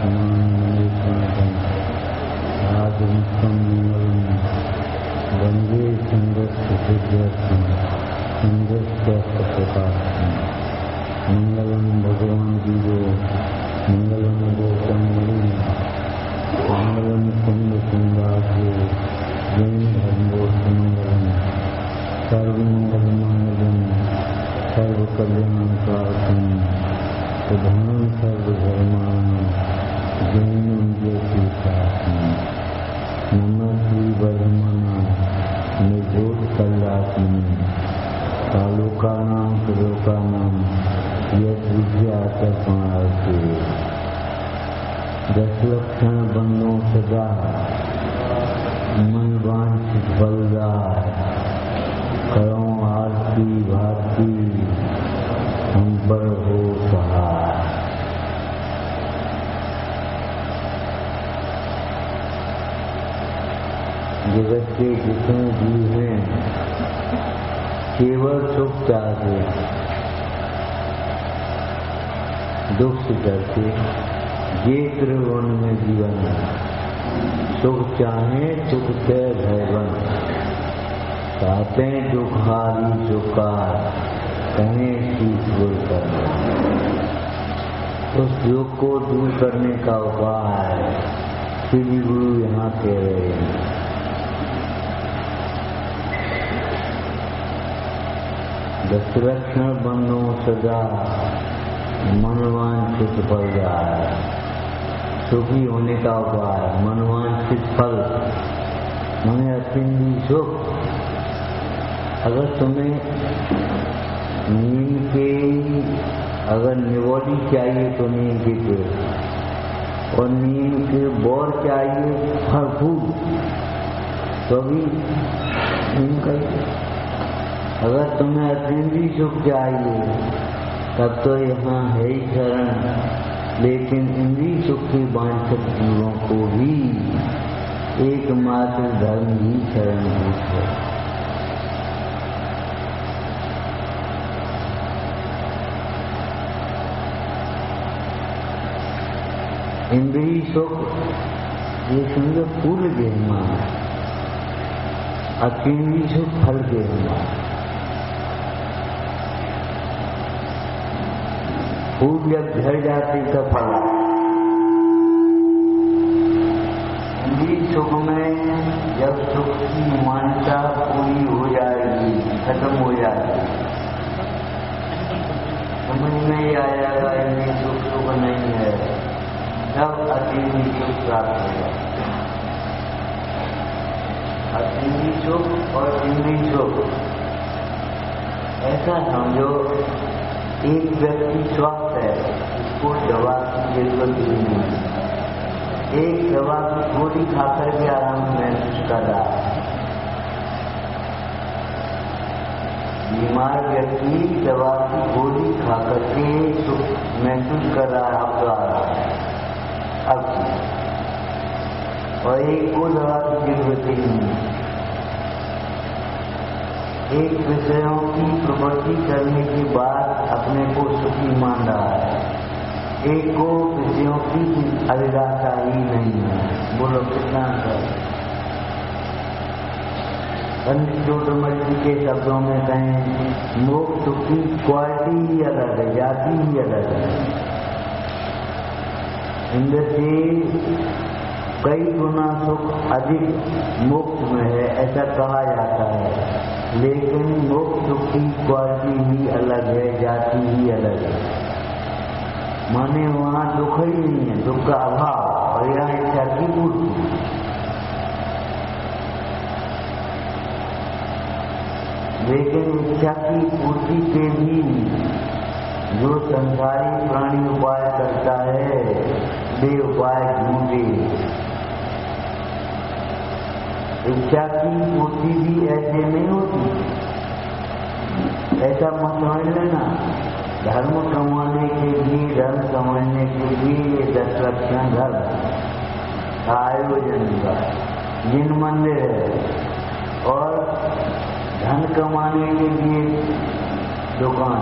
वंदे मंगलम भगवान जीवो मंगलम गौतम मुनि मंगलम कुंद कुंदासो जैन धर्मोत्तमंगलम सर्वमंगल मंगलम सर्व कल्याण कारकम प्रधान सर्वधर्मान जैनम ज्योतिषात्म नमः श्री वर्धमाना निर्भूत कल्यात्मनि कालोका नाम त्रिलोका नाम यद विद्याचर्पणार्थे दशलक्षण बंदों सदा मन वांछित बलदार करो आरती भारती हम पर हो सहाय। जगत के जितने जीव हैं केवल सुख चाहते, दुख से डरते, ये त्रिभुवन में जीवन सुख चाहे सुख से भयवन चाहते दुख हारी चुकार कहें शीत दूर करना। उस दुख को दूर करने का उपाय श्री गुरु यहाँ कह रहे हैं। दशलक्षण बनो सदा मनवांछित फल जाए। सुखी होने का उपाय मनवांछित फल माने अतिंद्रिय सुख। अगर तुम्हें नीम के अगर निवोडी चाहिए तो नीम के पेड़ और नीम के बोर चाहिए फल फूल तो भी नीम का। अगर तुम्हें अतिंद्रिय सुख चाहिए तब तो यहाँ है ही शरण, लेकिन इंद्रिय सुख के वांछित जीवों को भी एकमात्र धर्म ही शरणभूत है। इंद्रिय सुख ये समझो फूल गेहमा, अतिंद्रिय सुख फल गेहमा। फूल जब झड़ जाते तब फल। इंद्रिय सुख में जब सुख की मान्यता पूरी हो जाएगी, खत्म हो जाएगी, समझ में आ जाएगा इंद्रिय सुख सुख नहीं है, तब अतिंद्रिय सुख प्राप्त होगा। अतिंद्रिय सुख और इंद्रिय सुख ऐसा समझो, एक व्यक्ति स्वस्थ है, उसको दवा की जरूरत नहीं है। एक दवा की गोली खाकर के आराम महसूस कर रहा है। बीमार व्यक्ति दवा की गोली खाकर के महसूस कर रहा है, अब तो आ रहा है अब। और एक को दवा की जरूरत ही नहीं है। एक विषयों की प्रवृत्ति करने के बाद अपने को सुखी मान रहा है, एक को विषयों की अभिलाषा ही नहीं है। बोलो कितना कर। पंडित चोटमल जी के शब्दों में कहें, मोक्ष की क्वालिटी ही अलग है, जाति ही अलग है। इनसे कई गुना सुख अधिक मोक्ष में है ऐसा कहा जाता है, लेकिन मोक्ष सुख की क्वालिटी ही अलग है, जाति ही अलग है। माने वहाँ दुख ही नहीं है, दुख का अभाव, और यहाँ इच्छा की पूर्ति। लेकिन इच्छा की पूर्ति के भी जो संसारी प्राणी उपाय करता है वे उपाय झूठे। इच्छा की पूर्ति भी ऐसे नहीं होती, ऐसा मत समझ लेना। धर्म कमाने के लिए, धर्म समझने के लिए ये 10 लक्षण धर्म का आयोजन हुआ, जिन मंदिर है, और धन कमाने के लिए दुकान।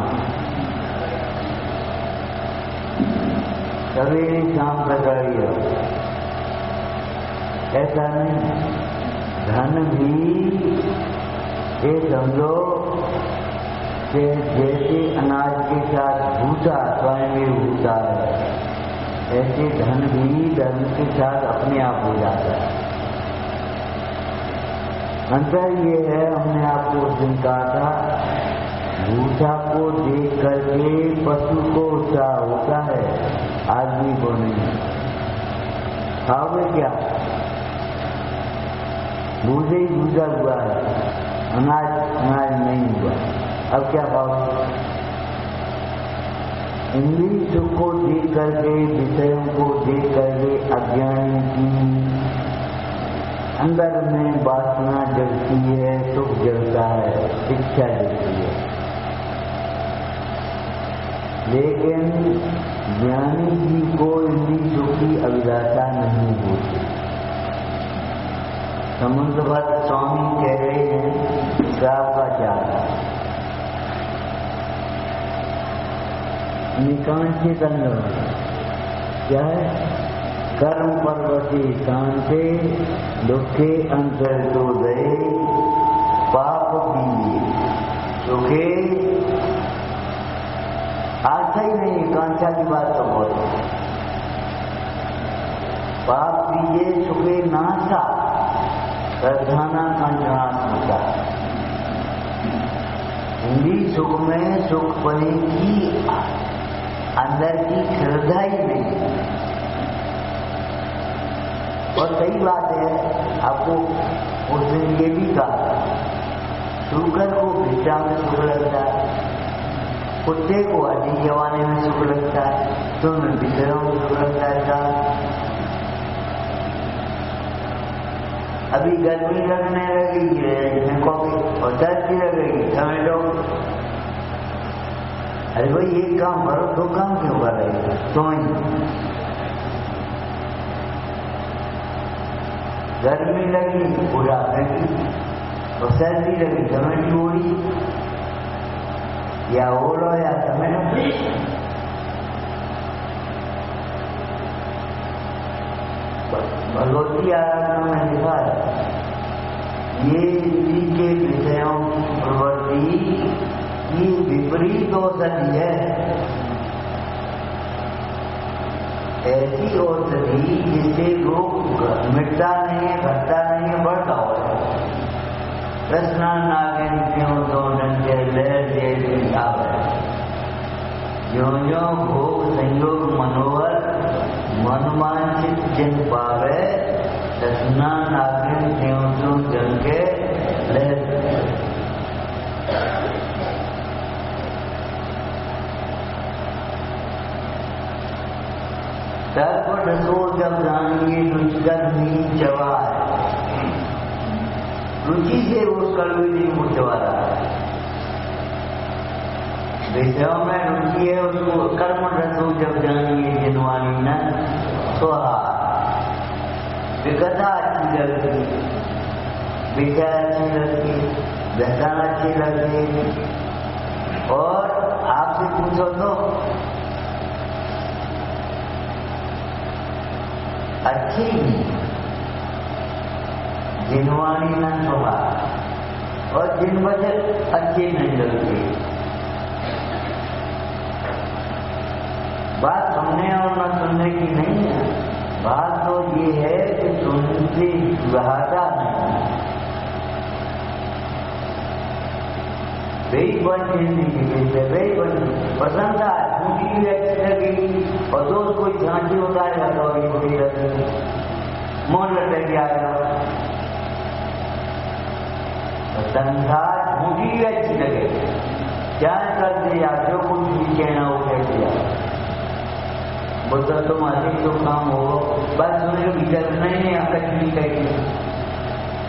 सवेरे शाम प्रगाड़ी हो, ऐसा नहीं। धन भी ये समझो कि जैसे अनाज के साथ भूसा स्वयं ही भूसा है, ऐसे धन भी धर्म के साथ अपने आप हो जाता है। अंतर ये है, हमने आपको उस दिन कहा था, भूसा को देख करके पशु को उत्साह होता है, आदमी को नहीं। खाओगे क्या? भूसे ही भूसा हुआ है, अनाज नहीं हुआ, अब क्या खाओगे? इंद्रिय सुख को देख करके, विषयों को देख करके अज्ञानी की अंदर में वासना जगती है, सुख जगता है, इच्छा जगती है। लेकिन ज्ञानी जी को इंद्रिय सुख की अभिलाषा नहीं होती। समुद्रवत स्वामी कह रहे हैं, श्राप का चार निकांक्षित क्या है? कर्म पर्वती कांते दुखे अंतर्दोदय पाप पीए सुखे। आशा ही नहीं, कांक्षा की बात तो बहुत। पाप पीए सुखे नाशा प्रधाना कंठनात्मका। हिंदी सुख में सुख पने की अंदर की श्रद्धा ही नहीं। और सही बात है, आपको उस दिन ये भी कहा, शुगर को भिक्षा में सुख लगता है, कुत्ते को हड्डी जवाने में सुख लगता है, तुम्हें विषयों में सुख लगता है। अभी गर्मी लगने लगी है और सर्दी लगेगी, समझ लो। अरे भाई एक काम करो, दो काम क्यों कर रहे हो? तुम्हें गर्मी लगी पूरा लगी और सर्दी लगी टमेटी ओढ़ी, या ओढ़ो या टमेटो। भगवती आराधना में लिखा है, ये इसी के विषयों की प्रवृत्ति की विपरीत औषधि है। ऐसी औषधि जिससे रोग मिटता नहीं है, घटता नहीं है, बढ़ता हो है। कृष्णा नागिन क्यों दो डंडे लहर जैसी आवे, ज्यों ज्यों भोग संयोग मनोहर मनवांछित जिन पावे, कृष्णा नागिन क्यों दो डंडे लहर। सर्प रसो जब जानिए रुचिकर नीच चवा है, रुचि से वो कड़वी नहीं मुझ चवा रहा है। विषयों में रुचि है, उसको कर्म रसो जब जानिए जिनवानी न सोहा। विकथा अच्छी लगती, विषय अच्छी लगती, व्यथा अच्छी लगती। और आपसे पूछो तो अच्छी जिनवानी न सोहा, और जिन वजह अच्छी नहीं लगती। बात सुनने और न सुनने की नहीं है, बात तो ये है कि सुनते बहाता नहीं। वही बन वही बन पसंद आए, मुझी भी अच्छी लगेगी, और दोस्त कोई झांकी होता है जाता होगी बुरी लगेगी, मोन लटक आएगा। संसार मुझी भी अच्छी लगेगी, क्या कर दिया, जो कुछ भी कहना हो कह दिया। बोलता तुम अधिक तो काम हो, बस सुनने को भीतर नहीं कहीं कहीं,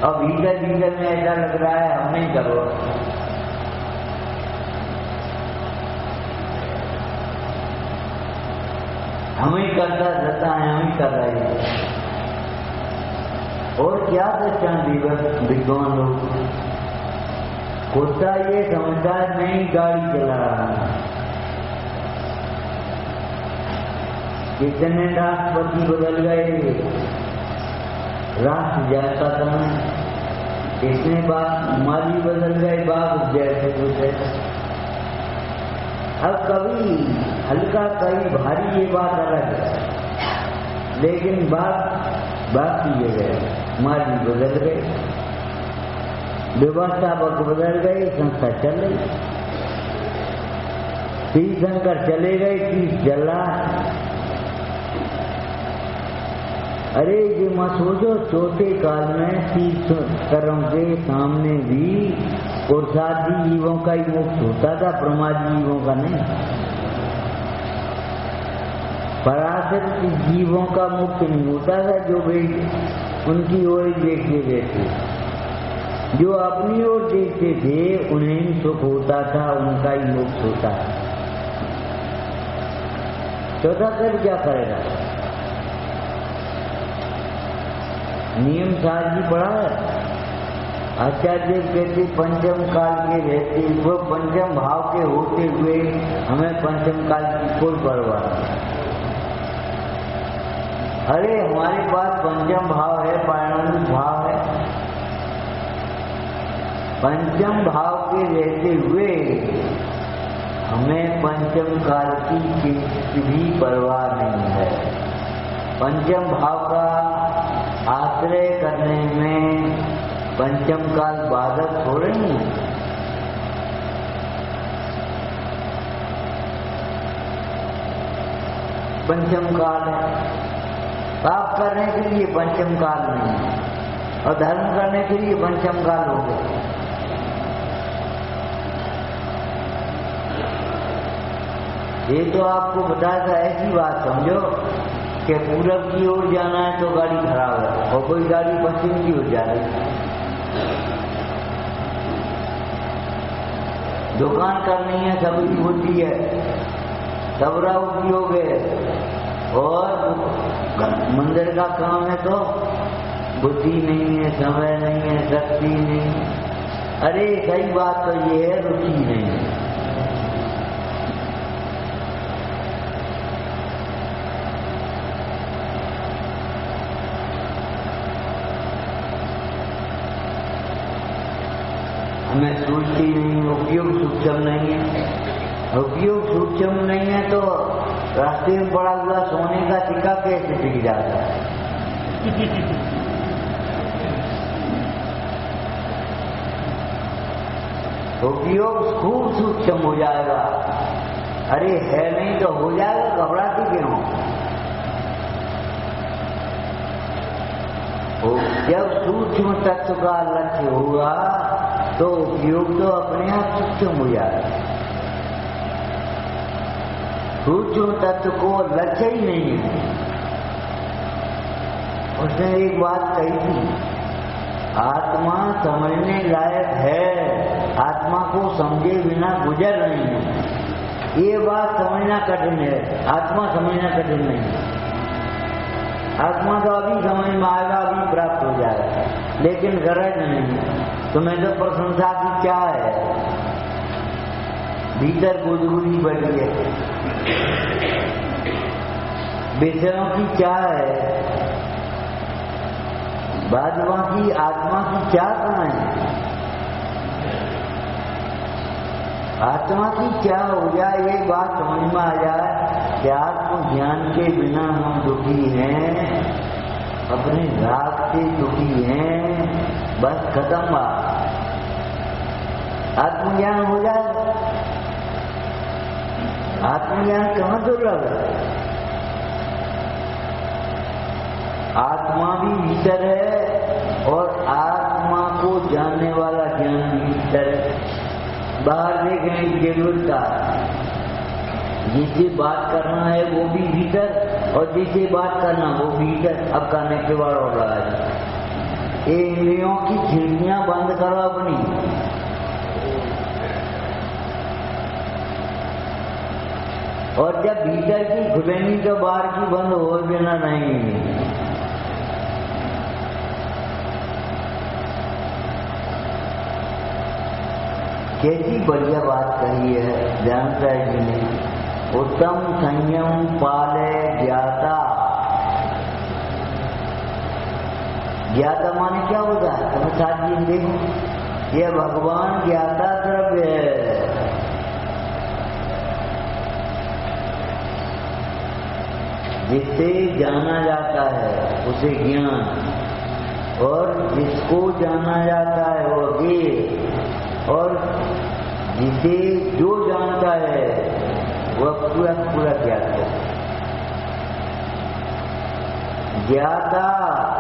और भीतर भीतर में ऐसा लग रहा है हम नहीं करो। हम ही करता रहता है, हम ही कर रहे हैं। और क्या पहचान दिवस विद्वान लोग, कुत्ता ये समझता है नहीं गाड़ी चला रहा है, कितने राष्ट्रपति बदल गए, राष्ट्र जाता समय कितने बार माली बदल गए, बाग जैसे दूसरे। अब कभी हल्का कभी भारी ये बात अलग है, लेकिन बात किए गए, माली बदल गए, व्यवस्थापक बदल गए, संस्था चल रही। तीर्थंकर चले गए, तीर्थ चल रहा। अरे ये मत सोचो चौथे काल में तीर्थंकरों के सामने भी पुरुषार्थी जीवों का ही मोक्ष होता था, प्रमादी जीवों का नहीं। पराशर जीवों का मोक्ष नहीं होता था, जो वे उनकी ओर देखते रहते, जो अपनी ओर देखते थे उन्हें ही सुख होता था, उनका ही मोक्ष होता है। चौथा कर क्या करेगा? नियम साजी पढ़ा है। आचार्य कहते पंचम काल के रहते, वो पंचम भाव के होते हुए हमें पंचम काल की कोई परवाह नहीं। अरे हमारे पास पंचम भाव है, पारमाणु भाव है, पंचम भाव के रहते हुए हमें पंचम काल की भी परवाह नहीं है। पंचम भाव का आश्रय करने में पंचम काल बाधक हो रही है। पंचम काल है, पाप करने के लिए पंचम काल नहीं है, और धर्म करने के लिए पंचम काल हो गया। ये तो आपको बताया था, ऐसी बात समझो कि पूरब की ओर जाना है तो गाड़ी खराब है, और कोई गाड़ी पश्चिम की ओर जा रही है। दुकान करनी है, सबकी बुद्धि है, सबरा उपयोग है, और मंदिर का काम है तो बुद्धि नहीं है, समय नहीं है, शक्ति नहीं है। अरे सही बात तो ये है, रुचि नहीं है। हमें सूझती नहीं, उपयोग सूक्ष्म नहीं है। उपयोग सूक्ष्म नहीं है तो रास्ते में पड़ा हुआ सोने का सिक्का कैसे टिक जाता है? उपयोग खूब सूक्ष्म हो जाएगा। अरे है नहीं तो हो जाएगा, घबराती क्यों? जब सूक्ष्म तत्व का लक्ष्य होगा तो उपयोग तो अपने आप सूक्ष्म हो जाएगा। सूक्ष्म तत्व को लक्ष्य ही नहीं है। उसने एक बात कही थी, आत्मा समझने लायक है, आत्मा को समझे बिना गुजर नहीं है। ये बात समझना कठिन है, आत्मा समझना कठिन नहीं है। आत्मा तो अभी समझ में आएगा, अभी प्राप्त हो जाएगा, लेकिन गरज नहीं है। तुम्हें तो प्रशंसा की क्या है, भीतर गुदगुदी बढ़ी है। विषयों की क्या है, बादमा की आत्मा की क्या कहाँ है? आत्मा की क्या हो जाए, ये बात समझ में आ जाए कि आत्म ज्ञान के बिना हम दुखी हैं, अपने राग से दुखी हैं, बस खत्म बात। आत्मज्ञान हो जाए, आत्मज्ञान कहाँ दुर्लभ है? आत्मा भी भीतर है और आत्मा को जानने वाला ज्ञान भी भीतर है। बाहर देखने की जरूरत का, जिसे बात करना है वो भी भीतर, और जिसे बात करना वो भीतर। अब करने के बाद और रहा है, ये इंद्रियों की खिड़कियां बंद करो अपनी, और जब भीतर की खुलेंगी तो बाहर की बंद हो बिना नहीं। कैसी बढ़िया बात कही है जानता जी ने। उत्तम संयम पाले ज्ञाता। ज्ञाता माने क्या होता है? तुम्हें साथ जी देखो, यह भगवान ज्ञाता द्रव्य है। जिसे जाना जाता है उसे ज्ञान, और जिसको जाना जाता है वो ज्ञेय, और जिसे जो जानता है वह पूरा पूरा ज्ञात है। ज्ञाता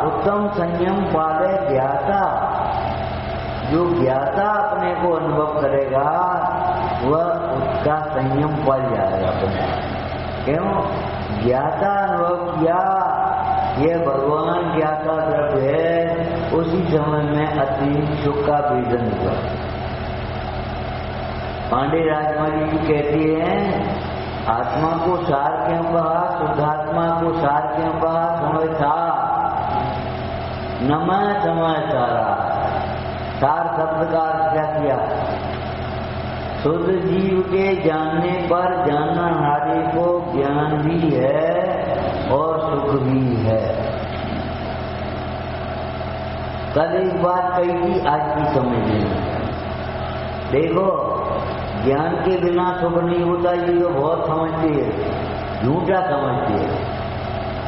उत्तम संयम पाले ज्ञाता। जो ज्ञाता अपने को अनुभव करेगा वह उसका संयम पल जाएगा अपने। क्यों? ज्ञाता अनुभव किया, यह भगवान ज्ञाता द्रव्य है, उसी समय में अति सुख का बीजन हुआ। पांडे राजमाली जी कहती है, आत्मा को सार क्यों कहा, शुद्धात्मा को सार क्यों कहा? समय था, नमः समय सारा। सार शब्द का अर्थ क्या किया? शुद्ध जीव के जानने पर जाननहारे को ज्ञान भी है और सुख भी है। कल एक बात कही थी, आज भी समझ लेना। देखो, ज्ञान के बिना सुख नहीं होता, ये तो बहुत समझती है, झूठा समझती है।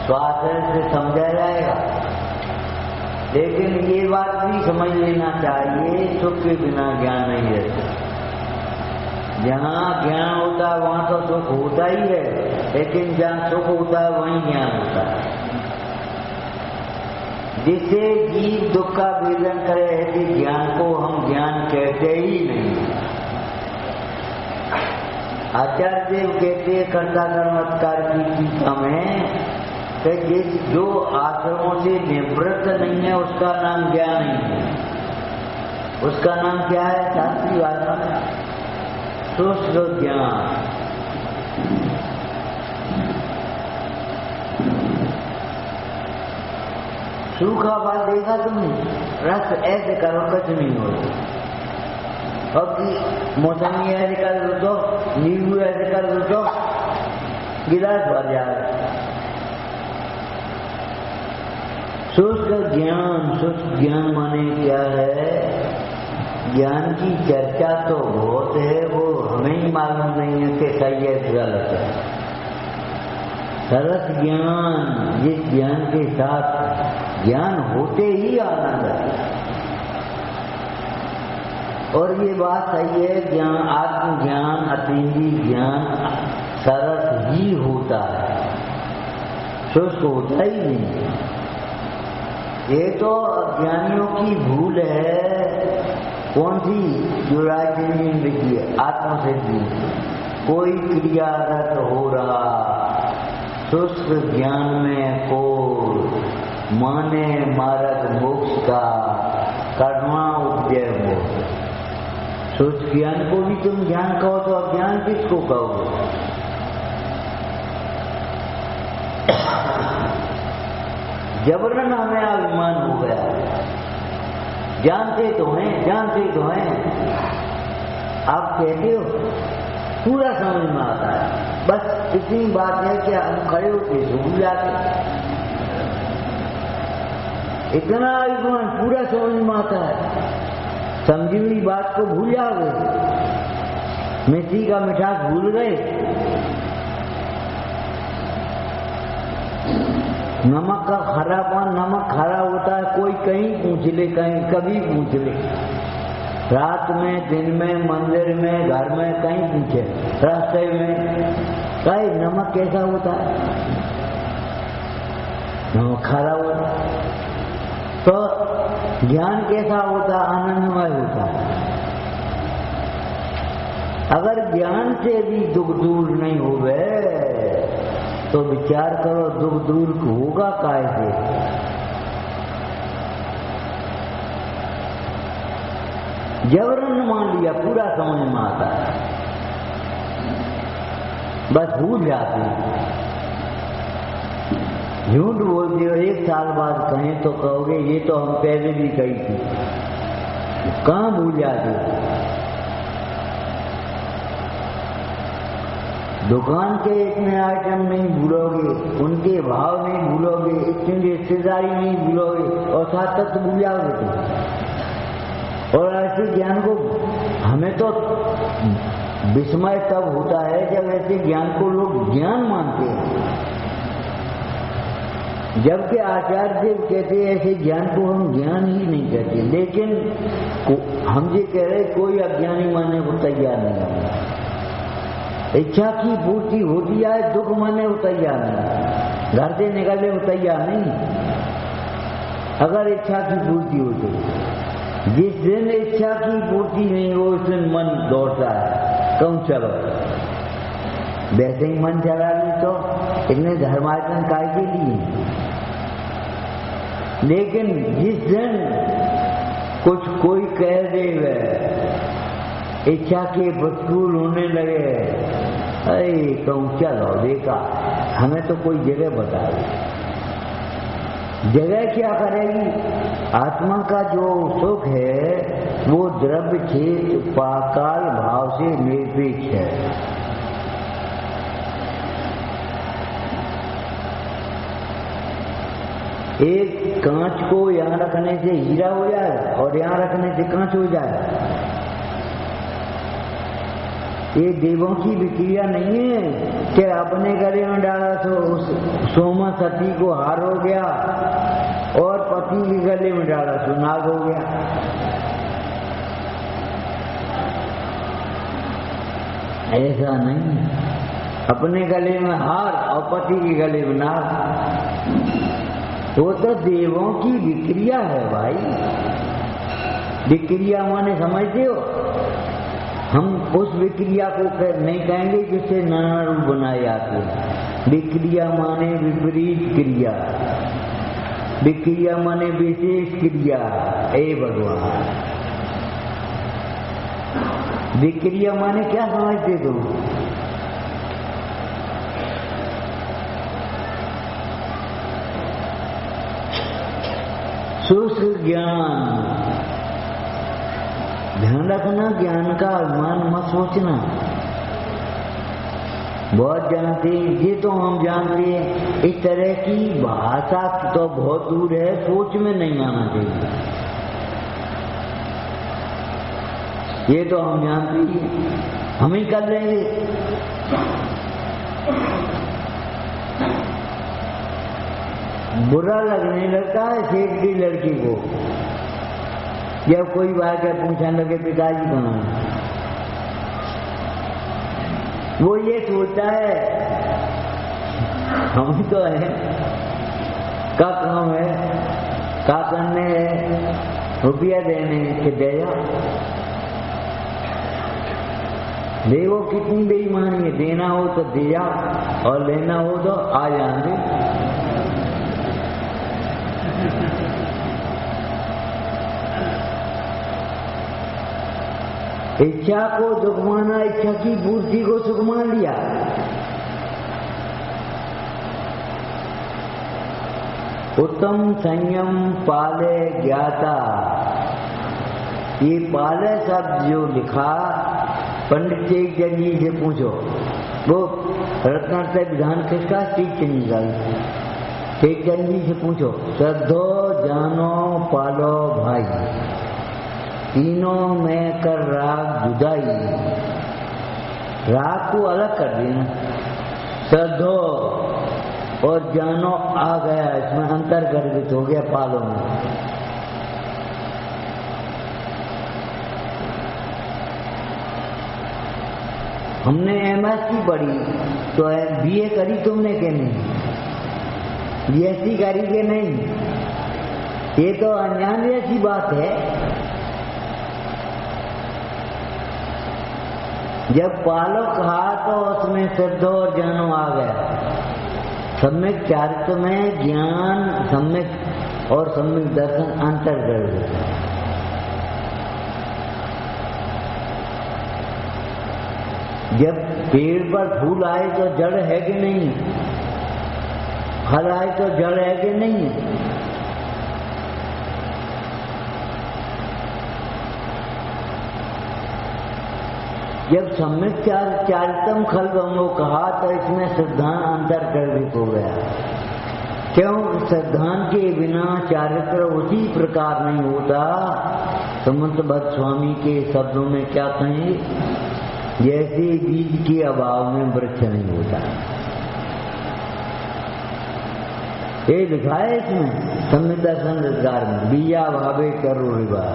स्वास्थ्य से समझा जाएगा, लेकिन ये बात भी समझ लेना चाहिए, सुख के बिना ज्ञान नहीं रहता। जहाँ ज्ञान होता है वहाँ तो सुख होता ही है, लेकिन जहाँ सुख होता है वहीं ज्ञान होता है। जिसे जीव दुख का वेदन करे ऐसे ज्ञान को हम ज्ञान कहते ही नहीं। आचार्य देव कहते हैं कर्ता कर्मत्कार की टीका में कि जो आश्रमों से निवृत्त नहीं है उसका नाम ज्ञान नहीं है। उसका नाम क्या है? शास्त्रीय भाषा में शुष्क ज्ञान। सूखा फल देखा तुमने? रस ऐसे करो कुछ नहीं होता। अब मौसमी ऐसे कर दो तो, नींबू ऐसे कर दो तो गिलास भर जाए। शुष्क ज्ञान माने क्या है? ज्ञान की चर्चा तो बहुत है, वो हमें ही मालूम नहीं है कि सही है गलत है। सरस ज्ञान, जिस ज्ञान के साथ ज्ञान होते ही आनंद है। और ये बात सही है, ज्ञान आत्मज्ञान अतीन्द्रिय ज्ञान सरस ही होता है, शुष्क होता ही नहीं। ये तो अज्ञानियों की भूल है। कौन सी? जो राजनीति की आत्मसिद्धि, कोई क्रियारत हो रहा, शुष्क ज्ञान में को माने मार्ग मोक्ष का कर्मा उपजय हो। शुष्क ज्ञान को भी तुम ज्ञान कहो तो अज्ञान किसको कहो? जबरन हमें अभिमान हो गया। जानते तो हैं। आप कहते हो, पूरा समझ में आता है, बस इतनी बात है कि हम खड़े होते भूल जाते। इतना अभिमान पूरा समझ में आता है, समझी हुई बात को भूल जाओगे। मिट्टी का मिठास भूल गए, नमक का खरापन, नमक खरा होता है, कोई कहीं पूछ ले, कहीं कभी पूछ ले, रात में, दिन में, मंदिर में, घर में, कहीं पूछे, रास्ते में, कहीं नमक कैसा होता है? नमक खरा होता है। तो ज्ञान कैसा होता? आनंदमय होता है। अगर ज्ञान से भी दुख दूर नहीं होवे तो विचार करो दुख दूर होगा कैसे? जबरन मान लिया, पूरा समझ में आता है, बस भूल जाते हैं। झूठ बोलते हो, 1 साल बाद कहें तो कहोगे ये तो हम पहले भी कही थी। कहाँ भूल जाते हो? दुकान के इतने आइटम नहीं भूलोगे, उनके भाव नहीं भूलोगे, इतनी रिश्तेदारी नहीं भूलोगे और साथ तक तो भूल जाओगे तुम। और ऐसे ज्ञान को हमें तो विस्मय तब होता है जब ऐसे ज्ञान को लोग ज्ञान मानते हैं। जबकि आचार्य देव कहते हैं ऐसे ज्ञान को हम ज्ञान ही नहीं कहते, लेकिन हम ये कह रहे कोई अज्ञानी मानने को तैयार नहीं है। इच्छा की पूर्ति होती है, दुख मानने को तैयार नहीं, घर से निकलने को तैयार नहीं। अगर इच्छा की पूर्ति होती, जिस दिन इच्छा की पूर्ति नहीं हो उस दिन मन दौड़ता है, कहूँ चलो। वैसे ही मन चला ली तो इतने धर्माचरण काय के लिए। लेकिन जिस दिन कुछ कोई कह दे इच्छा के प्रतिकूल होने लगे, अरे कहूँ चलो देखा, हमें तो कोई जगह बता दे। जगह क्या करेगी? आत्मा का जो सुख है वो द्रव्य क्षेत्र काल भाव से निरपेक्ष है। एक कांच को यहाँ रखने से हीरा हो जाए और यहाँ रखने से कांच हो जाए। ये देवों की विक्रिया नहीं है कि अपने गले में डाला तो सोमा सती को हार हो गया और पति के गले में डाला तो नाग हो गया। ऐसा नहीं, अपने गले में हार और पति के गले में नाग, वो तो देवों की विक्रिया है भाई। विक्रिया माने समझते हो? हम उस विक्रिया को नहीं कहेंगे जिससे नाना रूप बनाए जाते हैं। विक्रिया माने विपरीत क्रिया, विक्रिया माने विशेष क्रिया। हे भगवान, विक्रिया माने क्या समझते तुम? शुष्क ज्ञान। ध्यान रखना, ज्ञान का अभिमान मत सोचना। बहुत जानते हैं, ये तो हम जानते हैं, इस तरह की भाषा तो बहुत दूर है, सोच में नहीं आना चाहिए। ये तो हम जानते हैं, हम ही कर लेंगे। बुरा लगने लगता है सेठ की लड़की को जब कोई बात है पूछने लगे पिताजी कहाँ है। वो ये सोचता है हम तो है, का काम है, का करने है, रुपया देने के दिया। देखो कितनी बेईमानी है, देना हो तो दिया और लेना हो तो आ जाएंगे। इच्छा को दुख माना, इच्छा की पूर्ति को सुख मान लिया। उत्तम संयम पाले ज्ञाता, ये पाले शब्द जो लिखा पंडित चेक जी से पूछो, वो रत्नात्रय विधान किसका टीच निकाली। चेक जी से पूछो, श्रद्धो जानो पालो भाई, तीनों में कर राग जुदाई। राग को अलग कर देना, श्रद्धो और जानो आ गया, इसमें अंतर गर्भित हो गया पालों में। हमने एमएससी पढ़ी तो बीए करी तुमने के नहीं, बीएससी करी के नहीं, ये तो अनजान जैसी बात है। जब पालो कहा तो उसमें श्रद्धो और जानो आ गया। सम्यक चारित्र में ज्ञान सम्यक और सम्यक दर्शन अंतर कर देता है। जब पेड़ पर फूल आए तो जड़ है कि नहीं, फल आए तो जड़ है कि नहीं। जब सम्यक चारितम खलबंगो कहा तो इसमें सिद्धांत अंतर कर्वित हो गया। क्यों? सिद्धांत के बिना चारित्र उसी प्रकार नहीं होता। समंत भक्त स्वामी के शब्दों में क्या कहें? जैसे बीज के अभाव में वृक्ष नहीं होता। ये लिखा है इसमें सम्यक दर्शन अधिकार में, बीजा भावे करो रिवा।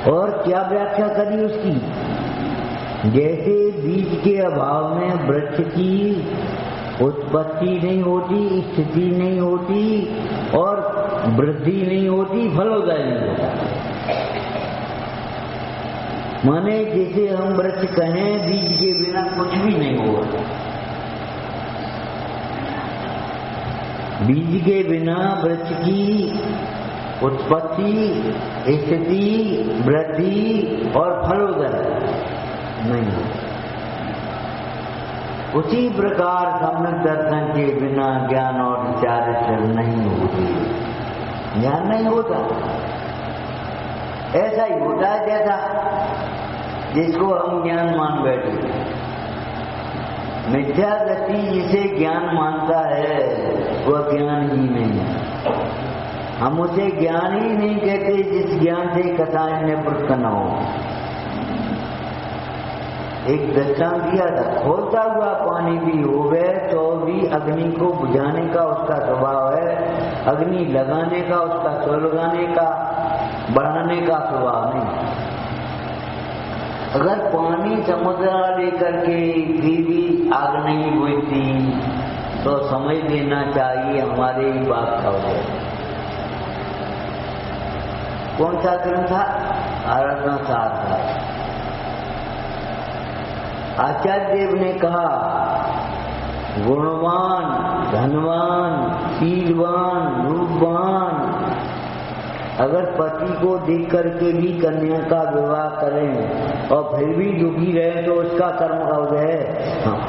और क्या व्याख्या करी उसकी? जैसे बीज के अभाव में वृक्ष की उत्पत्ति नहीं होती, स्थिति नहीं होती और वृद्धि नहीं होती, फलोदय नहीं होता। माने जैसे हम वृक्ष कहें बीज के बिना कुछ भी नहीं होगा। बीज के बिना वृक्ष की उत्पत्ति, स्थिति, वृद्धि और फलोदय नहीं होता। उसी प्रकार सम्यक दर्शन के बिना ज्ञान और चारित्र नहीं होती। ज्ञान नहीं होता। ऐसा ही होता है जैसा जिसको हम ज्ञान मान बैठे। मिथ्या गति जिसे ज्ञान मानता है वह ज्ञान ही नहीं है। हम उसे ज्ञान ही नहीं कहते जिस ज्ञान से कथाएं निवृत्त न हो। एक दृष्टांत दिया था, खोलता हुआ पानी भी होवे तो भी अग्नि को बुझाने का उसका स्वभाव है, अग्नि लगाने का उसका सुलगाने का बढ़ाने का स्वभाव नहीं। अगर पानी समुद्र लेकर के फिर भी आग नहीं बुझती तो समझ लेना चाहिए हमारे ही बात का हो जाए। कौन सा ग्रंथ था? आराधना सार था। आचार्य देव ने कहा गुणवान, धनवान, शीलवान, रूपवान अगर पति को देख करके भी कन्या का विवाह करें और फिर भी दुखी रहे तो उसका कर्म का उदय है। हाँ,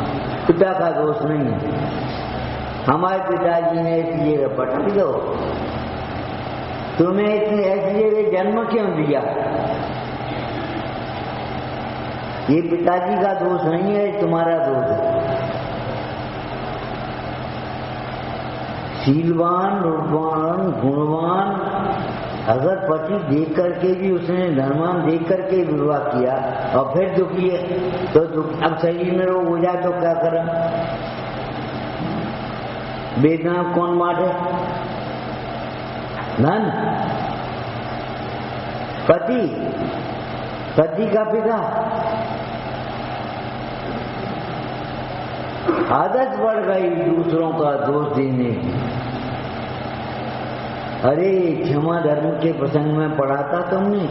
पिता का दोष नहीं है। हमारे पिताजी ने इसलिए रपट दो, तुम्हें इतने ऐसे जन्म क्यों दिया? ये पिताजी का दोष नहीं है, तुम्हारा दोष है। शीलवान, रूपवान, गुणवान अगर पति देख करके भी उसने धनवान देख करके विवाह किया और फिर दुखी है तो अब शरीर में रोग हो जाए तो क्या करें? वेदना कौन बांटे? धन, पति का पिता। आदत बढ़ गई दूसरों का दोष देने की। अरे क्षमा धर्म के प्रसंग में पढ़ा था तुमने,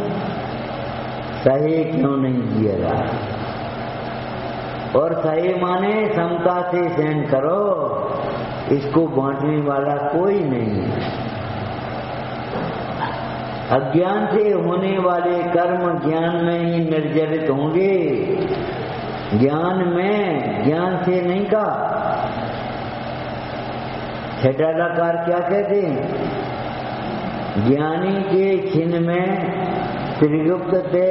सहे क्यों नहीं किया रहा? और सहे माने समता से सहन करो, इसको बांटने वाला कोई नहीं। अज्ञान से होने वाले कर्म ज्ञान में ही निर्जरित होंगे। ज्ञान में, ज्ञान से नहीं का। छठाकार क्या कहते हैं? ज्ञानी के छिन्न में त्रिगुप्त थे,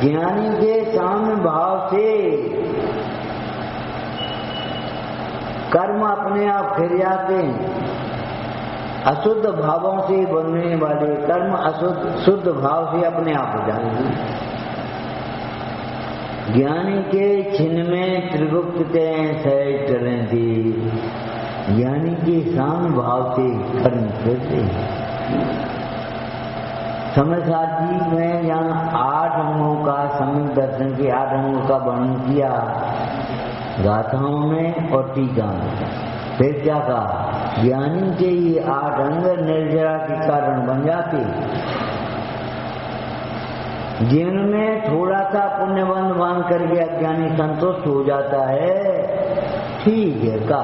ज्ञानी के साम्य भाव से कर्म अपने आप फिर जाते हैं। अशुद्ध भावों से बनने वाले कर्म अशुद्ध शुद्ध भाव से अपने आप हो जाएंगे। ज्ञानी के छिन्न में त्रिगुप्त सहज करें थी। ज्ञानी के साम्य भाव से कर्म करते हैं। समय साथ जी मैं यहाँ 8 अंगों का सम्यक दर्शन के 8 अंगों का वर्णन किया गाथाओं में और टीका में। फिर क्या कहा? ज्ञानी के ये 8 अंग निर्जरा के कारण बन जाते। जिनमें थोड़ा सा पुण्यबंध बांध करके अज्ञानी संतुष्ट हो जाता है, ठीक है का।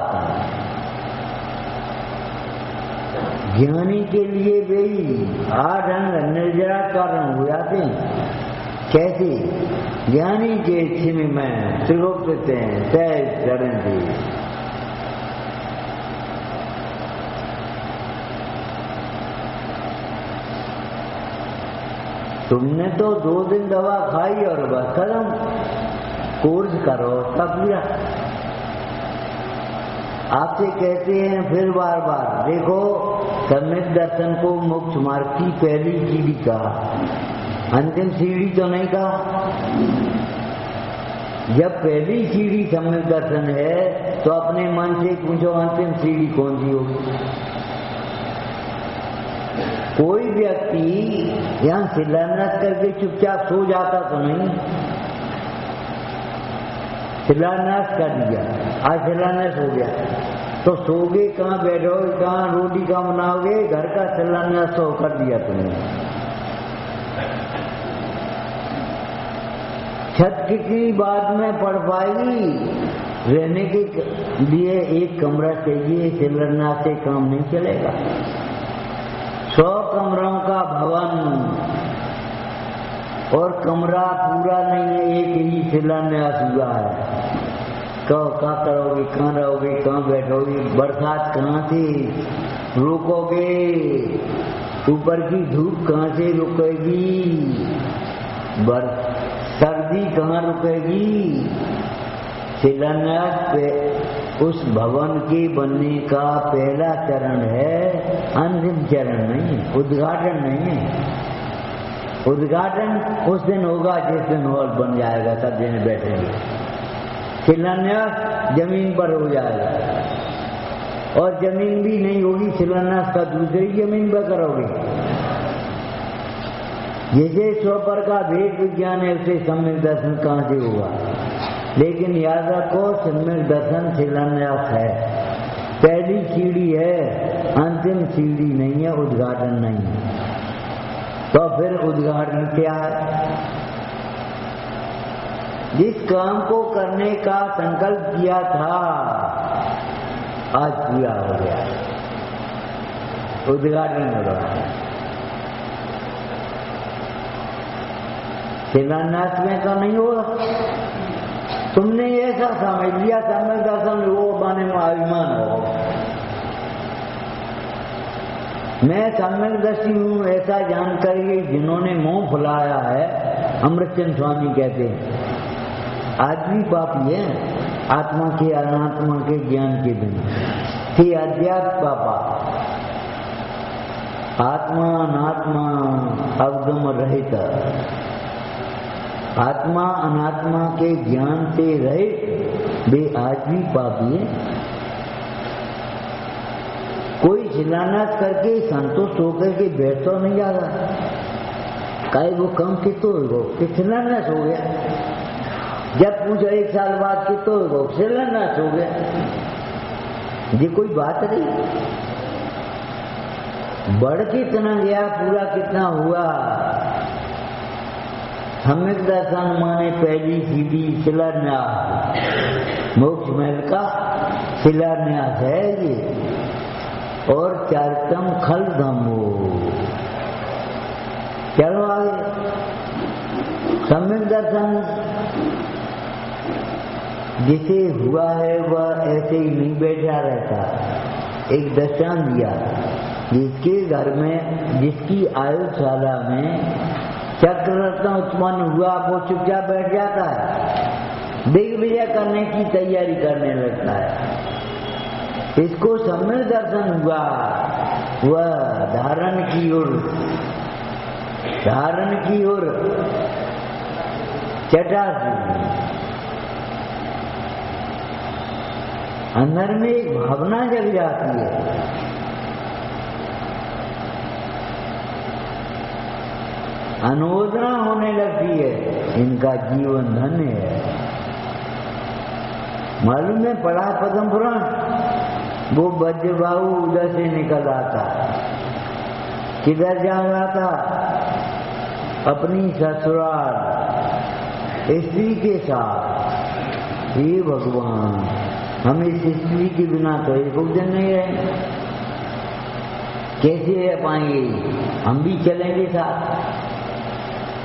ज्ञानी के लिए वे 8 अंग निर्जरा कारण हो जाते हैं। कैसे? ज्ञानी के छिन्न में त्रिगुप्त सहज करें थी। तुमने तो 2 दिन दवा खाई और बस खत्म, कोर्स करो सब लिया। आपसे कहते हैं फिर बार बार, देखो सम्यक दर्शन को मोक्ष मार्ग की पहली सीढ़ी कहा, अंतिम सीढ़ी तो नहीं कहा। जब पहली सीढ़ी सम्यक दर्शन है तो अपने मन से पूछो अंतिम सीढ़ी कौन सी होगी। कोई व्यक्ति यहाँ शिलान्यास करके चुपचाप सो जाता तो नहीं। शिलान्यास कर दिया, आज शिलान्यास हो गया तो सोगे कहाँ, बैठोगे कहाँ, रोटी कहाँ बनाओगे, घर का शिलान्यास तो कर दिया तुमने। छत कितनी बाद में पड़ पाएगी, रहने के लिए एक कमरा चाहिए, शिलान्यास से काम नहीं चलेगा। 100 कमरों का भवन और कमरा पूरा नहीं है, एक ही शिलान्यास हुआ है। कहाँ करोगे, कहाँ रहोगे, कहाँ बैठोगे, बरसात कहाँ से रोकोगे, ऊपर की धूप कहाँ से रुकेगी, सर्दी कहाँ रुकेगी। शिलान्यास पे उस भवन के बनने का पहला चरण है, अंतिम चरण नहीं है, उद्घाटन नहीं है। उद्घाटन उस दिन होगा जिस दिन हॉल बन जाएगा, सब जने बैठेंगे। शिलान्यास जमीन पर हो जाएगा, और जमीन भी नहीं होगी, शिलान्यास का दूसरी जमीन पर करोगे। जैसे स्वपर का भेद विज्ञान है, उसे सम्यक दर्शन कहाँ से होगा। लेकिन याद रखो, सम्यक दर्शन शिलान्यास है, पहली सीढ़ी है, अंतिम सीढ़ी नहीं है, उद्घाटन नहीं है। तो फिर उद्घाटन क्या है? जिस काम को करने का संकल्प किया था आज पूरा हो गया, उद्घाटन हो रहा है। शिलान्यास में तो नहीं होगा। तुमने ऐसा समझ लिया सम्यक दर्शन वो बने में अभिमान हो, मैं सम्यकदर्शी हूँ ऐसा जानकर ही जिन्होंने मुंह फुलाया है, अमृतचंद स्वामी कहते हैं, आज भी पापी है, आत्मा के अनात्मा के ज्ञान के बिना थे अध्यात्म पापा। आत्मा अनात्मा अवगम रहित, आत्मा अनात्मा के ज्ञान से रहित वे आज भी पापी है। कोई शिलान्यास करके संतुष्ट होकर के बैठ तो नहीं जा रहा, काहे वो कम कितो हो शिलान्यास हो गया। जब पूछो 1 साल बाद कितो हो शिलान्यास हो गया, ये कोई बात नहीं। बढ़ कितना गया, पूरा कितना हुआ। सम्यक दर्शन माने पहली सीढ़ी शिलान्यास, मोक्ष महल का शिलान्यास है ये। और चारितम खल धम्मो, चलो आगे। सम्यक दर्शन जिसे हुआ है वह ऐसे ही नहीं बैठा रहता। एक दृष्टांत दिया, जिसके घर में, जिसकी आयुशाला में चक्ररत्न उत्पन्न हुआ, वो चुपचाप बैठ जाता है, दिग्विजय करने की तैयारी करने लगता है। इसको सम्यक दर्शन हुआ, वह धारण की ओर चटा, अंदर में एक भावना जग जाती है। अनुमोदना होने लगती है, इनका जीवन धन्य है। मालूम है, पढ़ा पद्म पुराण, वो बज्रबाहु उधर से निकल आता, किधर जा रहा था? अपनी ससुराल स्त्री के साथ। हे भगवान, हम इस स्त्री के बिना तो एक दिन नहीं रहे, कैसे रह पाएंगे? हम भी चलेंगे साथ।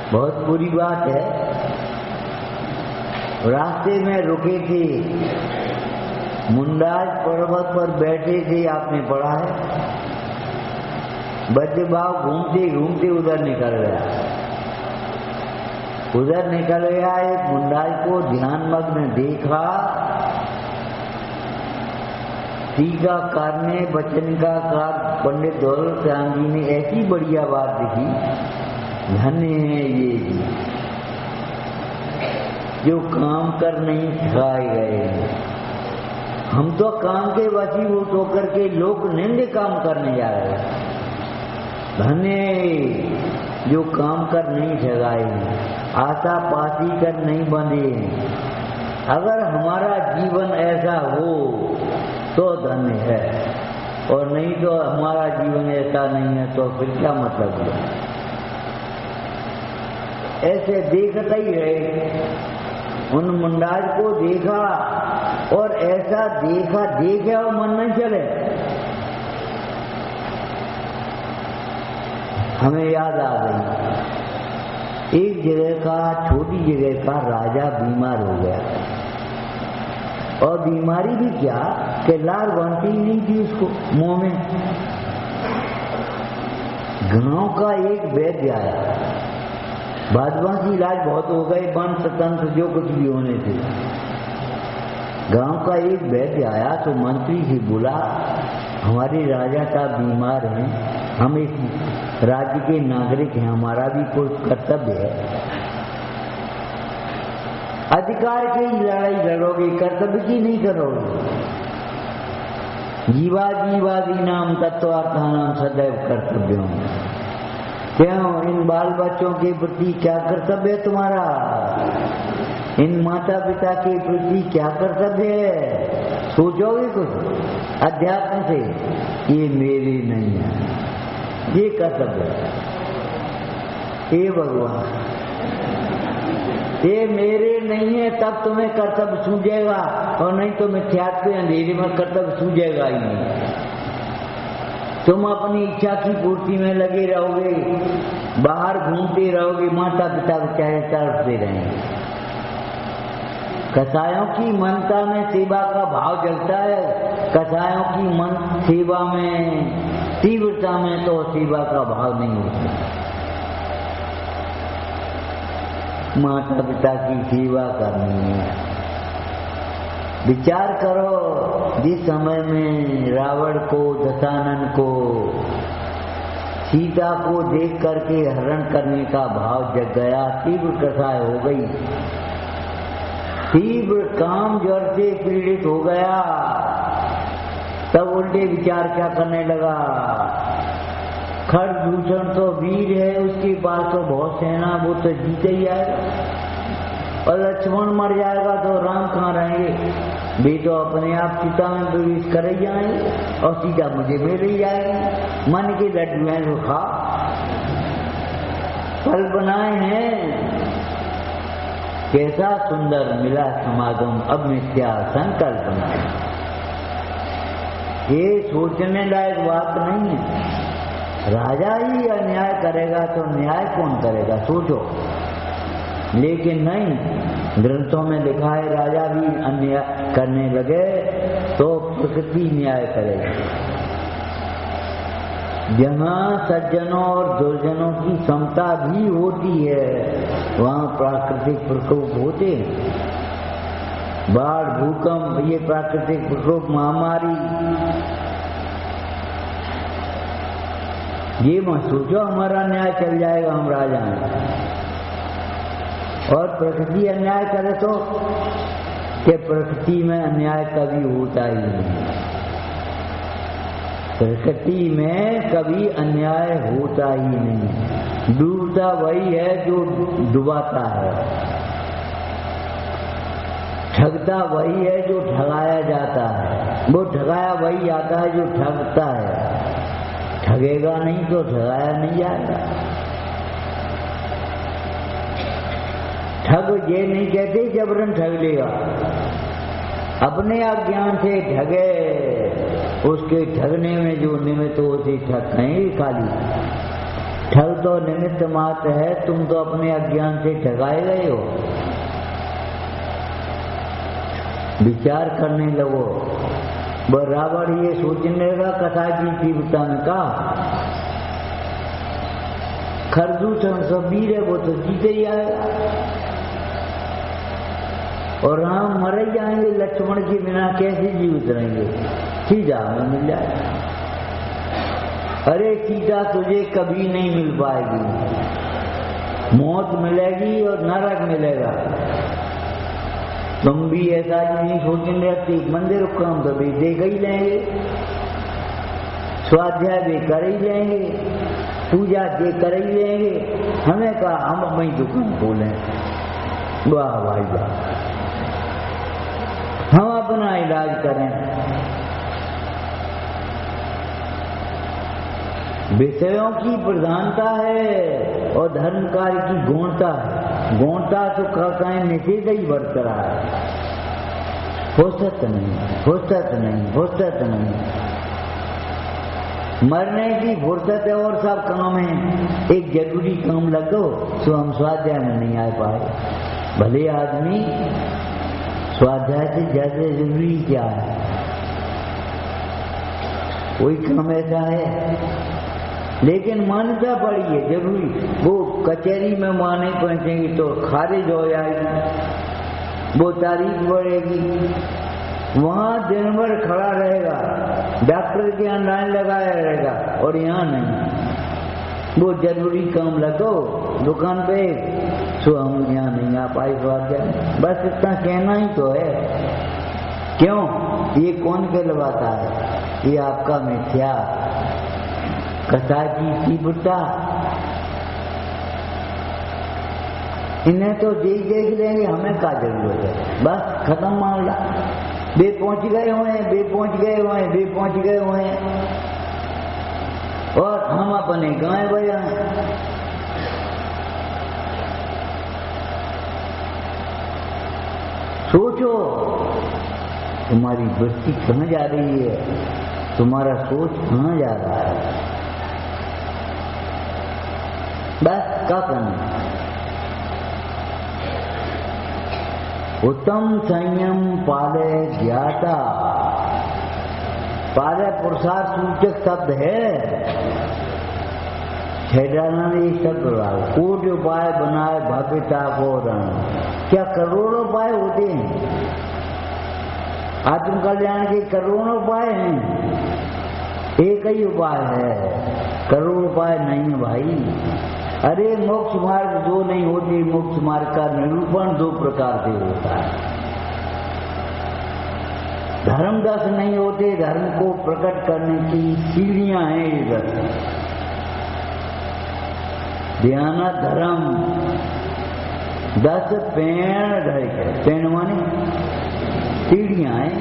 बहुत बुरी बात है। रास्ते में रुके थे, मुंडाज पर्वत पर बैठे थे, आपने पढ़ा है। बज्रबाहु घूमते घूमते उधर निकल गया, उधर निकल गया, एक मुंडाई को ध्यान मग्न देखा, टीका करने वचन का कार पंडित दौलत राम जी ने ऐसी बढ़िया बात लिखी, धन्य है ये जो काम कर नहीं सिखाए गए। हम तो काम के वशीभूत होकर के लोक निंद काम करने जा रहे हैं। धन्य जो काम कर नहीं सिखाए, आशा पासी कर नहीं बंधे। अगर हमारा जीवन ऐसा हो तो धन्य है, और नहीं तो हमारा जीवन ऐसा नहीं है तो फिर क्या मतलब है। ऐसे देखता ही रहे। उन मुंडाज को देखा और ऐसा देखे और मन नहीं चले। हमें याद आ गई, एक जगह का, छोटी जगह का राजा बीमार हो गया, और बीमारी भी क्या कि लार बनती ही नहीं थी उसको मुंह में। गांव का एक वैद्य आया, बादवां की इलाज बहुत हो गए, वंश तंत्र जो कुछ भी होने थे। गांव का एक वैद्य आया तो मंत्री से बोला, हमारे राजा साहब बीमार हैं, हम इस राज्य के नागरिक हैं, हमारा भी कोई कर्तव्य है। अधिकार की लड़ाई लड़ोगे, कर्तव्य की नहीं करोगे। जीवादी नाम तत्वार्थानाम सदैव कर्तव्यों। क्यों, इन बाल बच्चों के प्रति क्या कर्तव्य है तुम्हारा? इन माता पिता के प्रति क्या कर्तव्य है? सोचोगे कुछ अध्यात्म से? ये मेरे नहीं है, ये कर्तव्य है। हे भगवान, ये मेरे नहीं है, तब तुम्हें कर्तव्य सूझेगा, और नहीं तो मिथ्यात्व अंधेरे में कर्तव्य सूझेगा ही नहीं। तुम अपनी इच्छा की पूर्ति में लगे रहोगे, बाहर घूमते रहोगे, माता पिता बेचारे तड़पते रहेंगे। कसायों की मनता में सेवा का भाव जगता है, कसायों की मन सेवा में, तीव्रता में तो सेवा का भाव नहीं होता। माता पिता की सेवा करनी है। विचार करो, जिस समय में रावण को, दशानन को, सीता को देख करके हरण करने का भाव जग गया, तीव्र कसाय हो गई, तीव्र काम ज्वर से पीड़ित हो गया, तब उल्टे विचार क्या करने लगा? खरदूषण तो वीर है, उसके पास तो बहुत सेना, वो तो जीत ही आएगा, और लक्ष्मण मर जाएगा तो राम कहाँ रहेंगे? वे तो अपने आप सीता में प्रवेश कर ही जाएंगे, और सीता मुझे मिल ही जाएगी। मन के लड्डू हैं तो खा, कल्पनाएं हैं। कैसा सुंदर मिला समागम, अब मिथ्या संकल्पना। ये सोचने लायक बात नहीं है। राजा ही अन्याय करेगा तो न्याय कौन करेगा? सोचो। लेकिन नहीं, ग्रंथों में लिखा है राजा भी अन्याय करने लगे तो प्रकृति न्याय करेगी। जहाँ सज्जनों और दुर्जनों की समता भी होती है, वहाँ प्राकृतिक प्रकोप होते हैं। बाढ़, भूकंप, ये प्राकृतिक प्रकोप, महामारी, ये मत सोचो हमारा न्याय चल जाएगा, हम राजा हैं। और प्रकृति अन्याय करे तो कि प्रकृति में अन्याय कभी होता ही नहीं। प्रकृति में कभी अन्याय होता ही नहीं। डूबता वही है जो डुबाता है, ठगता वही है जो ठगाया जाता है, वो ठगाया वही आता है जो ठगता है। ठगेगा नहीं तो ठगाया नहीं जाएगा। ठग ये नहीं कहते जबरन ठग लेगा, अपने अज्ञान से ठगे, उसके ठगने में जो निमित्त होती ठग कहीं खाली। ठग तो निमित्त मात्र है, तुम तो अपने अज्ञान से ठगाए गए हो। विचार करने लगो। बराबर ये सोचने लगा कथा की तीव्रता में, कहा खरदूष सब वीर है, वो तो जीते ही आएगा। और राम मर ही जाएंगे, लक्ष्मण के बिना कैसे जीवित रहेंगे? सीता में मिल जाए। अरे सीता तुझे कभी नहीं मिल पाएगी, मौत मिलेगी और नरक मिलेगा। तुम भी ऐसा नहीं सोचेंगे रहती, मंदिर काम तो भी देख ही लेंगे, स्वाध्याय भी कर ही लेंगे, पूजा भी कर ही लेंगे। हमें कहा हम अपनी दुकान खोलें, वाह भाई वाह, हम अपना इलाज करें। विषयों की प्रधानता है और धर्म कार्य की गौणता है। गौणता तो कहीं निषेध ही बरत रहा है, फुर्सत नहीं, फुर्सत नहीं, फुर्सत नहीं। मरने की फुर्सत है और सब काम है। एक जरूरी काम लगो तो हम स्वाध्याय में नहीं आ पाए। भले आदमी स्वाध्याय से ज्यादा जरूरी क्या है? कोई काम ऐसा है, लेकिन मान्यता पड़ी है जरूरी। वो कचहरी में वहां नहीं पहुंचेंगी तो खारिज हो जाएगी, वो तारीख बढ़ेगी, वहां दिन भर खड़ा रहेगा, डॉक्टर के यहाँ लाइन लगाया रहेगा, और यहाँ नहीं। वो जरूरी काम लगो दुकान पे, तो हम यहाँ नहीं आ पाए स्वाध्याय। बस इतना कहना ही तो है। क्यों? ये कौन कहलवाता है? ये आपका मिथ्या कथा की तीव्रता। इन्हें तो देख लेंगे, हमें क्या जरूरत है? बस खत्म मामला। वे पहुंच गए हुए हैं, वे पहुंच गए हुए हैं, वे पहुंच गए हुए हैं, और हम अपने गाय बजा हैं। सोचो तुम्हारी वृत्ति कहाँ जा रही है, तुम्हारा सोच कहाँ जा रहा है? बस क्या करना? उत्तम संयम पाले ज्ञाता। पाले पुरुषार्थ सूचक शब्द है, छेड़ाना शब्द रहा। कोटि उपाय बनाए भव्यता को रण। क्या करोड़ों उपाय होते हैं? आत्म कल्याण के करोड़ों उपाय हैं, एक ही उपाय है, करोड़ उपाय नहीं है भाई। अरे मोक्ष मार्ग दो नहीं होते, मोक्ष मार्ग का निरूपण दो प्रकार से होता है। धर्म 10 नहीं होते, धर्म को प्रकट करने की सीढ़ियां हैं ये 10। ध्यान धर्म 10 पेड़ ढके, पेड़ माने सीढ़ियां हैं।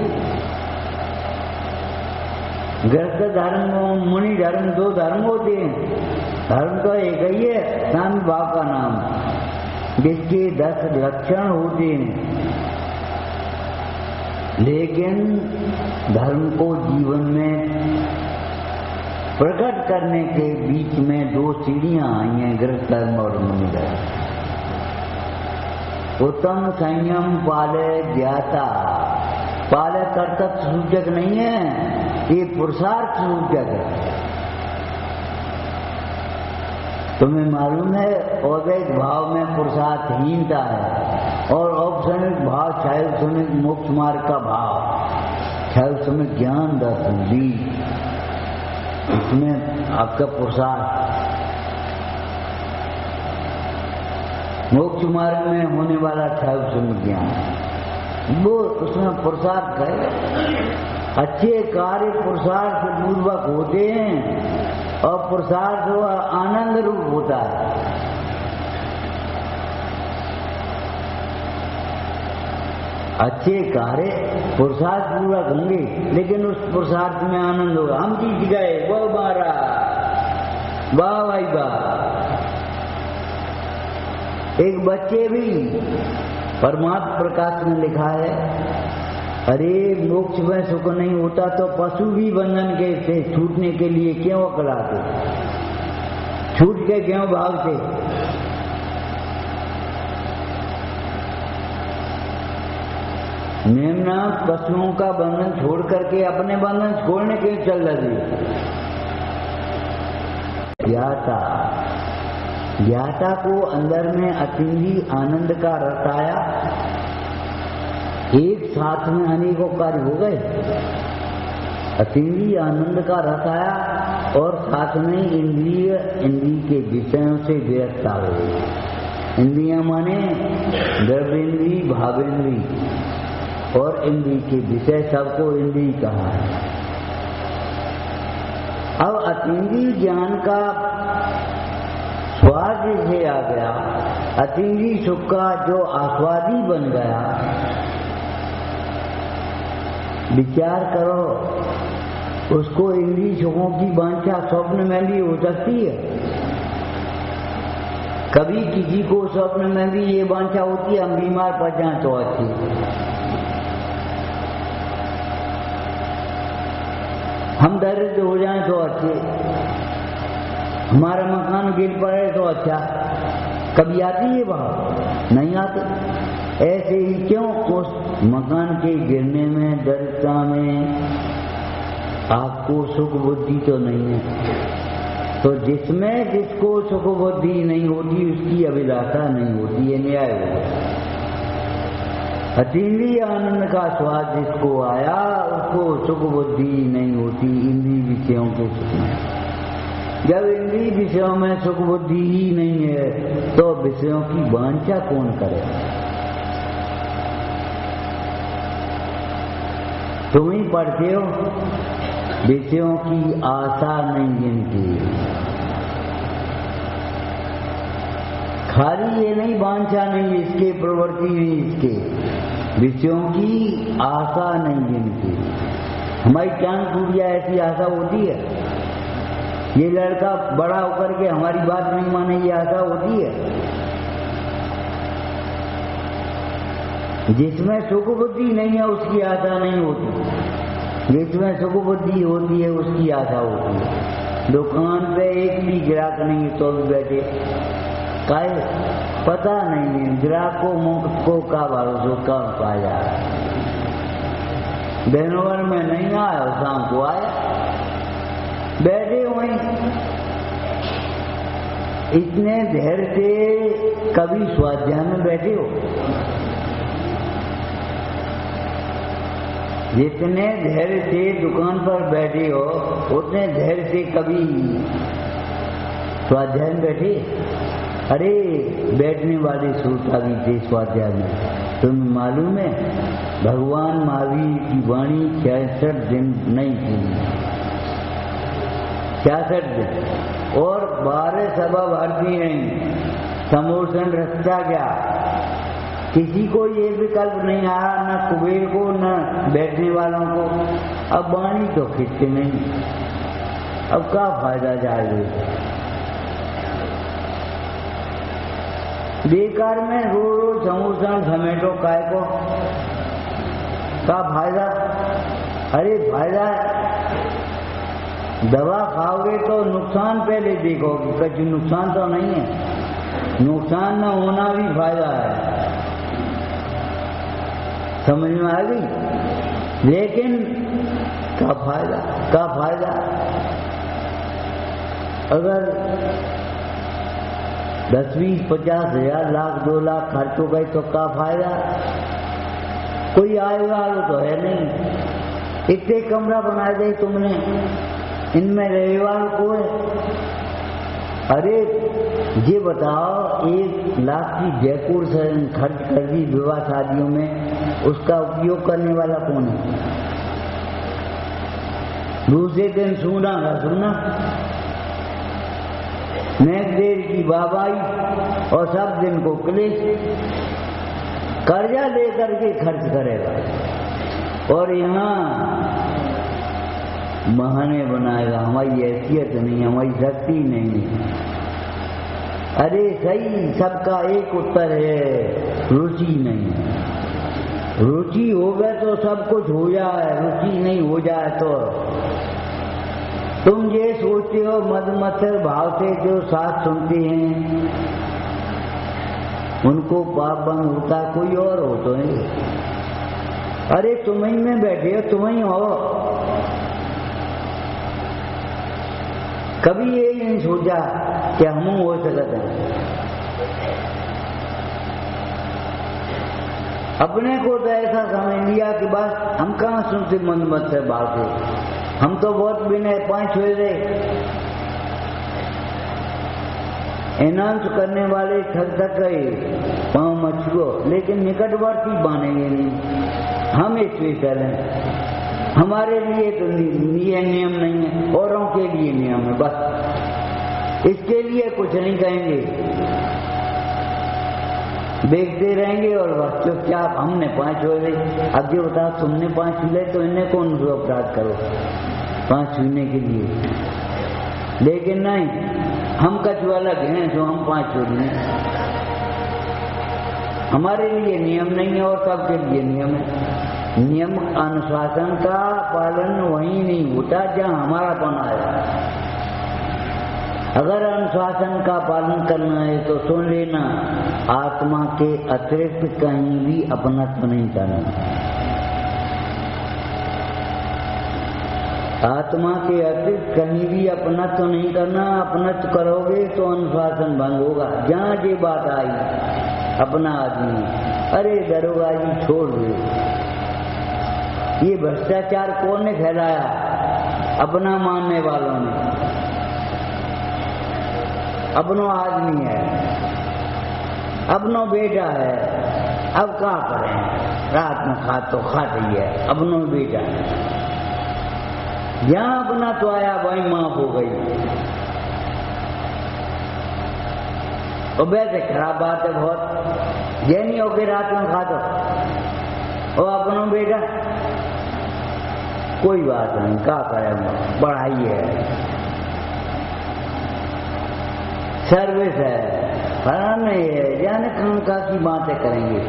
गृहस्थ धर्म और मुनि धर्म 2 धर्म होते हैं। धर्म तो एक ही है, स्वामी भाव का नाम, जिसके 10 लक्षण होते हैं। लेकिन धर्म को जीवन में प्रकट करने के बीच में 2 सीढ़ियां आई हैं, गृहस्थ धर्म और मुनि धर्म। उत्तम संयम पाले ज्ञाता। पाले कर्तव्य सूचक नहीं है, ये पुरुषार्थ सूचक है। तुम्हें मालूम है औदैहिक भाव में पुरुषार्थहीनता है, और औपचारिक भाव छायोसमिक मोक्ष मार्ग का भाव, छायोसमिक ज्ञान दर्शन भी, इसमें आपका पुरुषार्थ। मोक्ष मार्ग में होने वाला छायोसमिक ज्ञान, वो उसमें पुरुषार्थ है। अच्छे कार्य पुरुषार्थ पूर्वक होते हैं, और पुरुषार्थ आनंद रूप होता है। अच्छे कार्य पुरुषार्थ पूर्वक होंगे, लेकिन उस पुरुषार्थ में आनंद होगा। हम जीत गए, वो मारा, वाह भाई वाह। एक बच्चे भी परमात्मा प्रकाश में लिखा है, अरे मोक्ष में सुख नहीं होता तो पशु भी बंधन के से छूटने के लिए क्यों अकड़ाते, छूट के क्यों भागते? मेमना पशुओं का बंधन छोड़ करके अपने बंधन छोड़ने के चल रही। ज्ञाता ज्ञाता को अंदर में अतिंद्रिय आनंद का रस आया, एक साथ में अनेकों कार्य हो गए। अतिंद्रिय आनंद का रस आया और साथ में इंद्रिय के विषयों से विरक्त हो गई। इंद्रिया माने गर्भेंद्री, भावेंद्री और इंद्रिय के विषय, सबको इंद्रिय कहा है। अब अतीन्द्रिय ज्ञान का स्वाद से आ गया, अतीन्द्रिय सुख का जो आस्वादी बन गया। विचार करो, उसको इंद्रिय सुखों की वांछा स्वप्न में भी हो सकती है। कभी किसी को स्वप्न में भी ये वांछा होती है हम बीमार पड़ जाएं तो अच्छी, हम दरिद्र हो जाएं तो अच्छे, हमारा मकान गिर पड़े तो अच्छा। कभी आती है बात? नहीं आती। ऐसे ही क्यों उस मकान के गिरने में, दरिद्रता में आपको सुख बुद्धि तो नहीं है। तो जिसमें जिसको सुख बुद्धि नहीं होती उसकी अभिलाषा नहीं होती, ये न्याय होगा। अतीन्द्रिय आनंद का स्वाद जिसको आया उसको सुख बुद्धि नहीं होती इंद्रिय विषयों के सुख में। जब इंद्रिय विषयों में सुख बुद्धि ही नहीं है तो विषयों की वांछा कौन करे? तुम ही पढ़ते हो, विषयों की आशा नहीं जिनकी। खाली ये नहीं वांछा नहीं इसके, प्रवृत्ति नहीं इसके, विषयों की आशा नहीं जिनकी। हमारी टांग टूट जाए ऐसी आशा होती है? ये लड़का बड़ा होकर के हमारी बात नहीं माने ये आशा होती है? जिसमें सुख बुद्धि नहीं है उसकी आशा नहीं होती, जिसमें सुख बुद्धि होती है उसकी आशा होती है। दुकान पे एक भी ग्राहक नहीं तो भी बैठे, काहे पता नहीं है ग्राहक को का भरोसा कब पाया। दिन भर में नहीं आया, शाम को आया, बैठे वहीं। इतने धैर्य से कभी स्वाध्याय में बैठे हो? जितने धैर्य से दुकान पर बैठे हो उतने धैर्य से कभी स्वाध्याय में बैठे? अरे बैठने वाले श्रोता भी थे स्वाध्याय में। तुम्हें मालूम है भगवान महावीर की वाणी 66 दिन नहीं थी, 66 दिन, और 12 सभा भारती नहीं, समोसन रखता क्या? किसी को ये विकल्प नहीं आया, न कुबेर को न बैठने वालों को। अब वाणी तो खिंचते नहीं, अब क्या फायदा जाएगा? बेकार में रोज रोज समोसा समेटो काय को, क्या फायदा? अरे फायदा, दवा खाओगे तो नुकसान पहले देखोगे, कुछ नुकसान तो नहीं है, नुकसान न होना भी फायदा है। समझ में आ गई? लेकिन क्या फायदा, क्या फायदा? अगर 10, 20, 50 हजार, लाख, 2 लाख खर्च हो गए तो क्या फायदा? कोई आएगा तो है नहीं। इतने कमरा बना दे तुमने, इनमें रविवार को है। अरे ये बताओ 1 लाख की जयपुर से खर्च कर दी विवाह शादियों में, उसका उपयोग करने वाला कौन है? दूसरे दिन सूना का सूना, नेक देर की बाबाई और सब दिन को क्लेश, कर्जा लेकर के खर्च करेगा और यहाँ बहाने बनाएगा, हमारी हैसियत नहीं, हमारी शक्ति नहीं है। अरे सही, सबका एक उत्तर है, रुचि नहीं। रुचि हो गए तो सब कुछ हो जाए, रुचि नहीं हो जाए तो तुम ये सोचते हो मदमत्सर भाव से जो साथ सुनते हैं उनको पाप बंद होता, कोई और हो तो नहीं। अरे तुम ही में बैठे हो, तुम ही हो। कभी ये नहीं सोचा कि हम हो सकते हैं। अपने को तो ऐसा समझ लिया कि बस हम कहाँ सुनते मन मत से बातें, हम तो बहुत बिना 5 हुए रहे। अनाउंस करने वाले थक थक गए पाँव मछुओ, लेकिन निकटवर्ती मानेंगे नहीं। हम स्पेशल हैं, हमारे लिए तो ये नियम नहीं है, औरों के लिए नियम है बस। इसके लिए कुछ नहीं कहेंगे, देखते रहेंगे और बस चुपचाप। हमने 5 हो गए, अब जो बताओ तुमने 5 छूले तो इन्हें कौन सा अपराध करो 5 छूने के लिए। लेकिन नहीं, हम कछु अलग हैं जो हम 5 छोड़ लें। हमारे लिए नियम नहीं है और सबके लिए नियम है। नियम अनुशासन का पालन वहीं नहीं होता जहाँ हमारापन आया। अगर अनुशासन का पालन करना है तो सुन लेना, आत्मा के अतिरिक्त कहीं भी अपनत्व नहीं करना। आत्मा के अतिरिक्त कहीं भी अपनत्व नहीं करना। अपनत्व करोगे तो अनुशासन भंग होगा। जहाँ ये बात आई अपना आदमी, अरे दरोगा जी छोड़ दो, ये भ्रष्टाचार कौन ने फैलाया? अपना मानने वालों ने। अपनो आदमी है, अपनो बेटा है, अब क्या करें? रात में खा तो खाते ही है, अपनो बेटा है। जहाँ अपना तो आया वही माफ हो गई। और वैसे खराब बात है बहुत, ये नहीं हो के रात में खा दो और अपनों बेटा कोई बात नहीं, क्या करेंगे, पढ़ाई है, सर्विस है, फलाना नहीं है, जाने कहाँ की बातें करेंगे।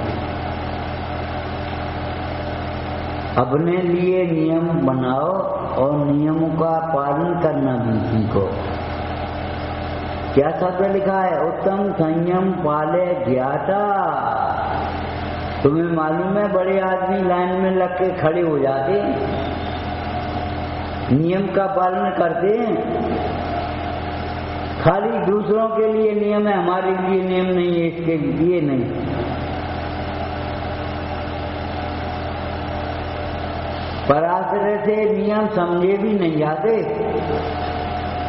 अपने लिए नियम बनाओ और नियमों का पालन करना भी सीखो। क्या शब्द लिखा है? उत्तम संयम पाले ज्ञाता। तुम्हें मालूम है बड़े आदमी लाइन में लग के खड़े हो जाते, नियम का पालन करते हैं। खाली दूसरों के लिए नियम है, हमारे लिए नियम नहीं है, इसके लिए नहीं। पराश्रय से नियम समझे भी नहीं जाते,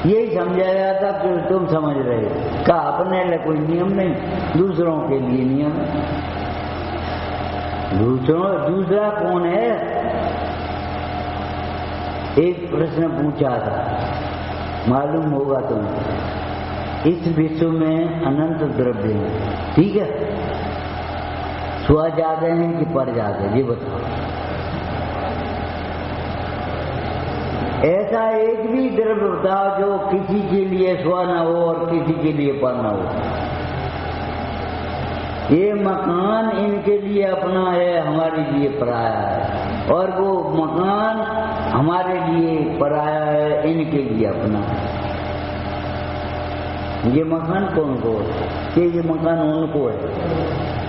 यही समझा जाता कि तुम समझ रहे हो। का अपने लिए कोई नियम नहीं, दूसरों के लिए नियम है। दूसरा कौन है? एक प्रश्न पूछा था, मालूम होगा तुमको। इस विश्व में अनंत द्रव्य है, ठीक है? स्व ज्यादा है कि पर ज्यादा, ये बताओ। ऐसा एक भी द्रव्य बताओ जो किसी के लिए स्व न हो और किसी के लिए पर न हो। ये मकान इनके लिए अपना है, हमारे लिए पराया है, और वो मकान हमारे लिए पराया है, इनके लिए अपना। ये मकान कौन को है? कि ये मकान उनको है।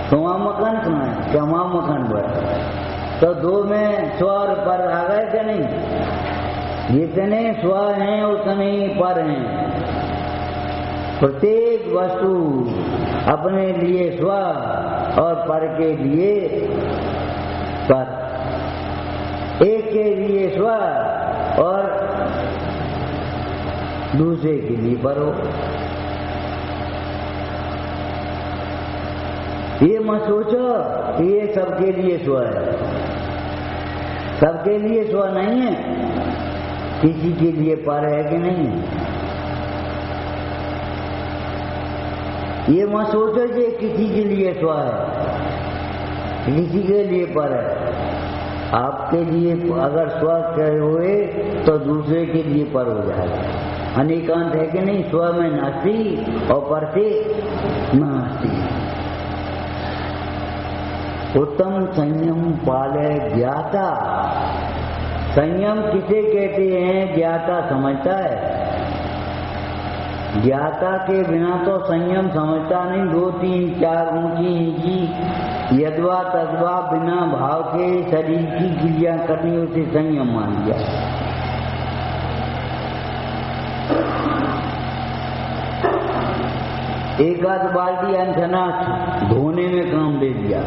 तुम्हारा मकान कहाँ है? क्या हमारा मकान है? तो दो में स्व और पर आ गए क्या नहीं? जितने स्व हैं उतने ही पर हैं। प्रत्येक वस्तु अपने लिए स्व और पर के लिए पर, एक के लिए स्व और दूसरे के लिए पर हो। ये मत सोचो ये सबके लिए स्व है, सबके लिए स्व नहीं है, किसी के लिए पर है कि नहीं। ये मत सोचो कि किसी के लिए स्व है, किसी के लिए पर है। आपके लिए अगर स्व कहे हुए तो दूसरे के लिए पर हो जाएगा। अनेकांत है कि नहीं? स्व में नास्ति और पर से नास्ति। उत्तम संयम पाले ज्ञाता। संयम किसे कहते हैं? ज्ञाता समझता है। ज्ञाता के बिना तो संयम समझता नहीं। 2, 3, 4 ऊंची नीची यद्वा तद्वा बिना भाव के शरीर की क्रिया करनी, उसे संयम मान लिया। एक आध बाल्टी छन्ना धोने में काम दे दिया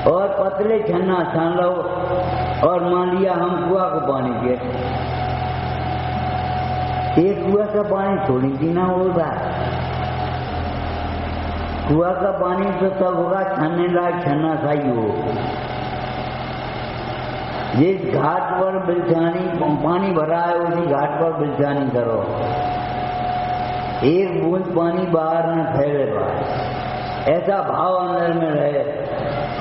और पतले छन्ना छान लो और मान लिया हम कुआ को पानी के एक कुआ का पानी थोड़ी पीना होगा। कुआ का पानी तो तब होगा छानने लायक छन्ना खाई हो। जिस घाट पर बिलछानी पानी भरा है उसी घाट पर बिलछानी करो, एक बूंद पानी बाहर न फैले पाए, ऐसा भाव अंदर में रहे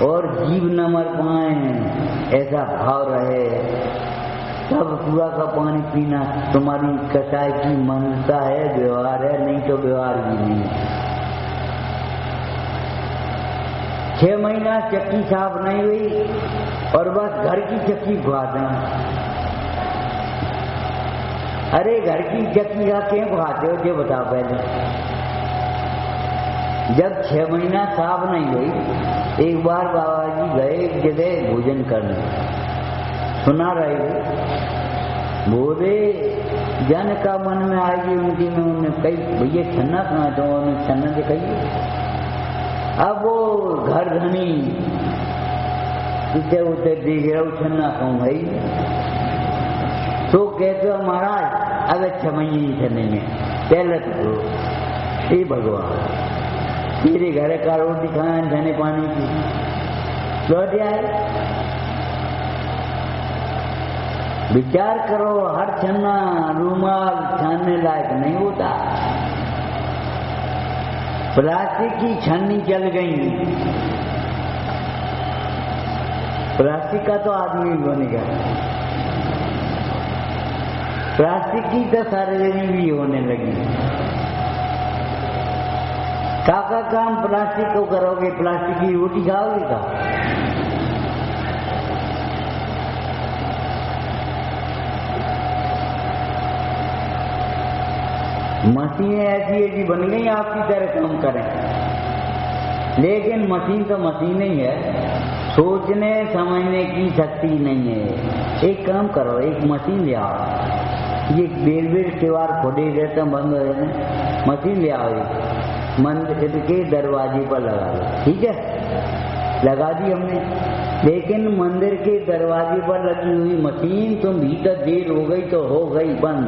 और जीव न मर पाए ऐसा भाव रहे, तब कुआ का पानी पीना तुम्हारी कसाई की मनता है, व्यवहार है, नहीं तो व्यवहार भी नहीं। 6 महीना चक्की साफ नहीं हुई और बस घर की चक्की खुआते हैं। अरे घर की चक्की का क्यों खुआते हो ये बताओ पहले। जब 6 महीना साफ नहीं हुई, एक बार बाबा जी गए एक जगह भोजन करने, सुना रहे थे, बोले जन का मन में आएगी उनकी में उन्हें कही भैया छन्ना कहाँ तो उन्हें छन्ना दिखाइए। अब वो घर धनी इसे उसे देख रहा छन्ना कहूँ भाई तो कहते हो महाराज अगर 6 महीने ही छन्ने में पहले तो हे भगवान मेरे घर का रोटी खाए धने पानी की लौट आए। विचार करो, हर छन्ना रूमाल छानने लायक नहीं होता। प्लास्टिक की छन्नी चल गई, प्लास्टिक का तो आदमी बनेगा, प्लास्टिक की तो सर्जरी भी होने लगी। काका काम प्लास्टिक को करोगे, प्लास्टिक की रोटी खाओगे का? मशीनें ऐसी ऐसी बन गई आपकी तरह काम करें, लेकिन मशीन तो मशीन ही है, सोचने समझने की शक्ति नहीं है। एक काम करो, एक मशीन ले आओ, ये बेर त्योहार खोले रहते बंद हो जाते, मशीन ले आओ, मंदिर के दरवाजे पर लगा दो, ठीक है? लगा दी हमने, लेकिन मंदिर के दरवाजे पर लगी हुई मशीन तुम भीतर देर हो गई तो हो गई बंद,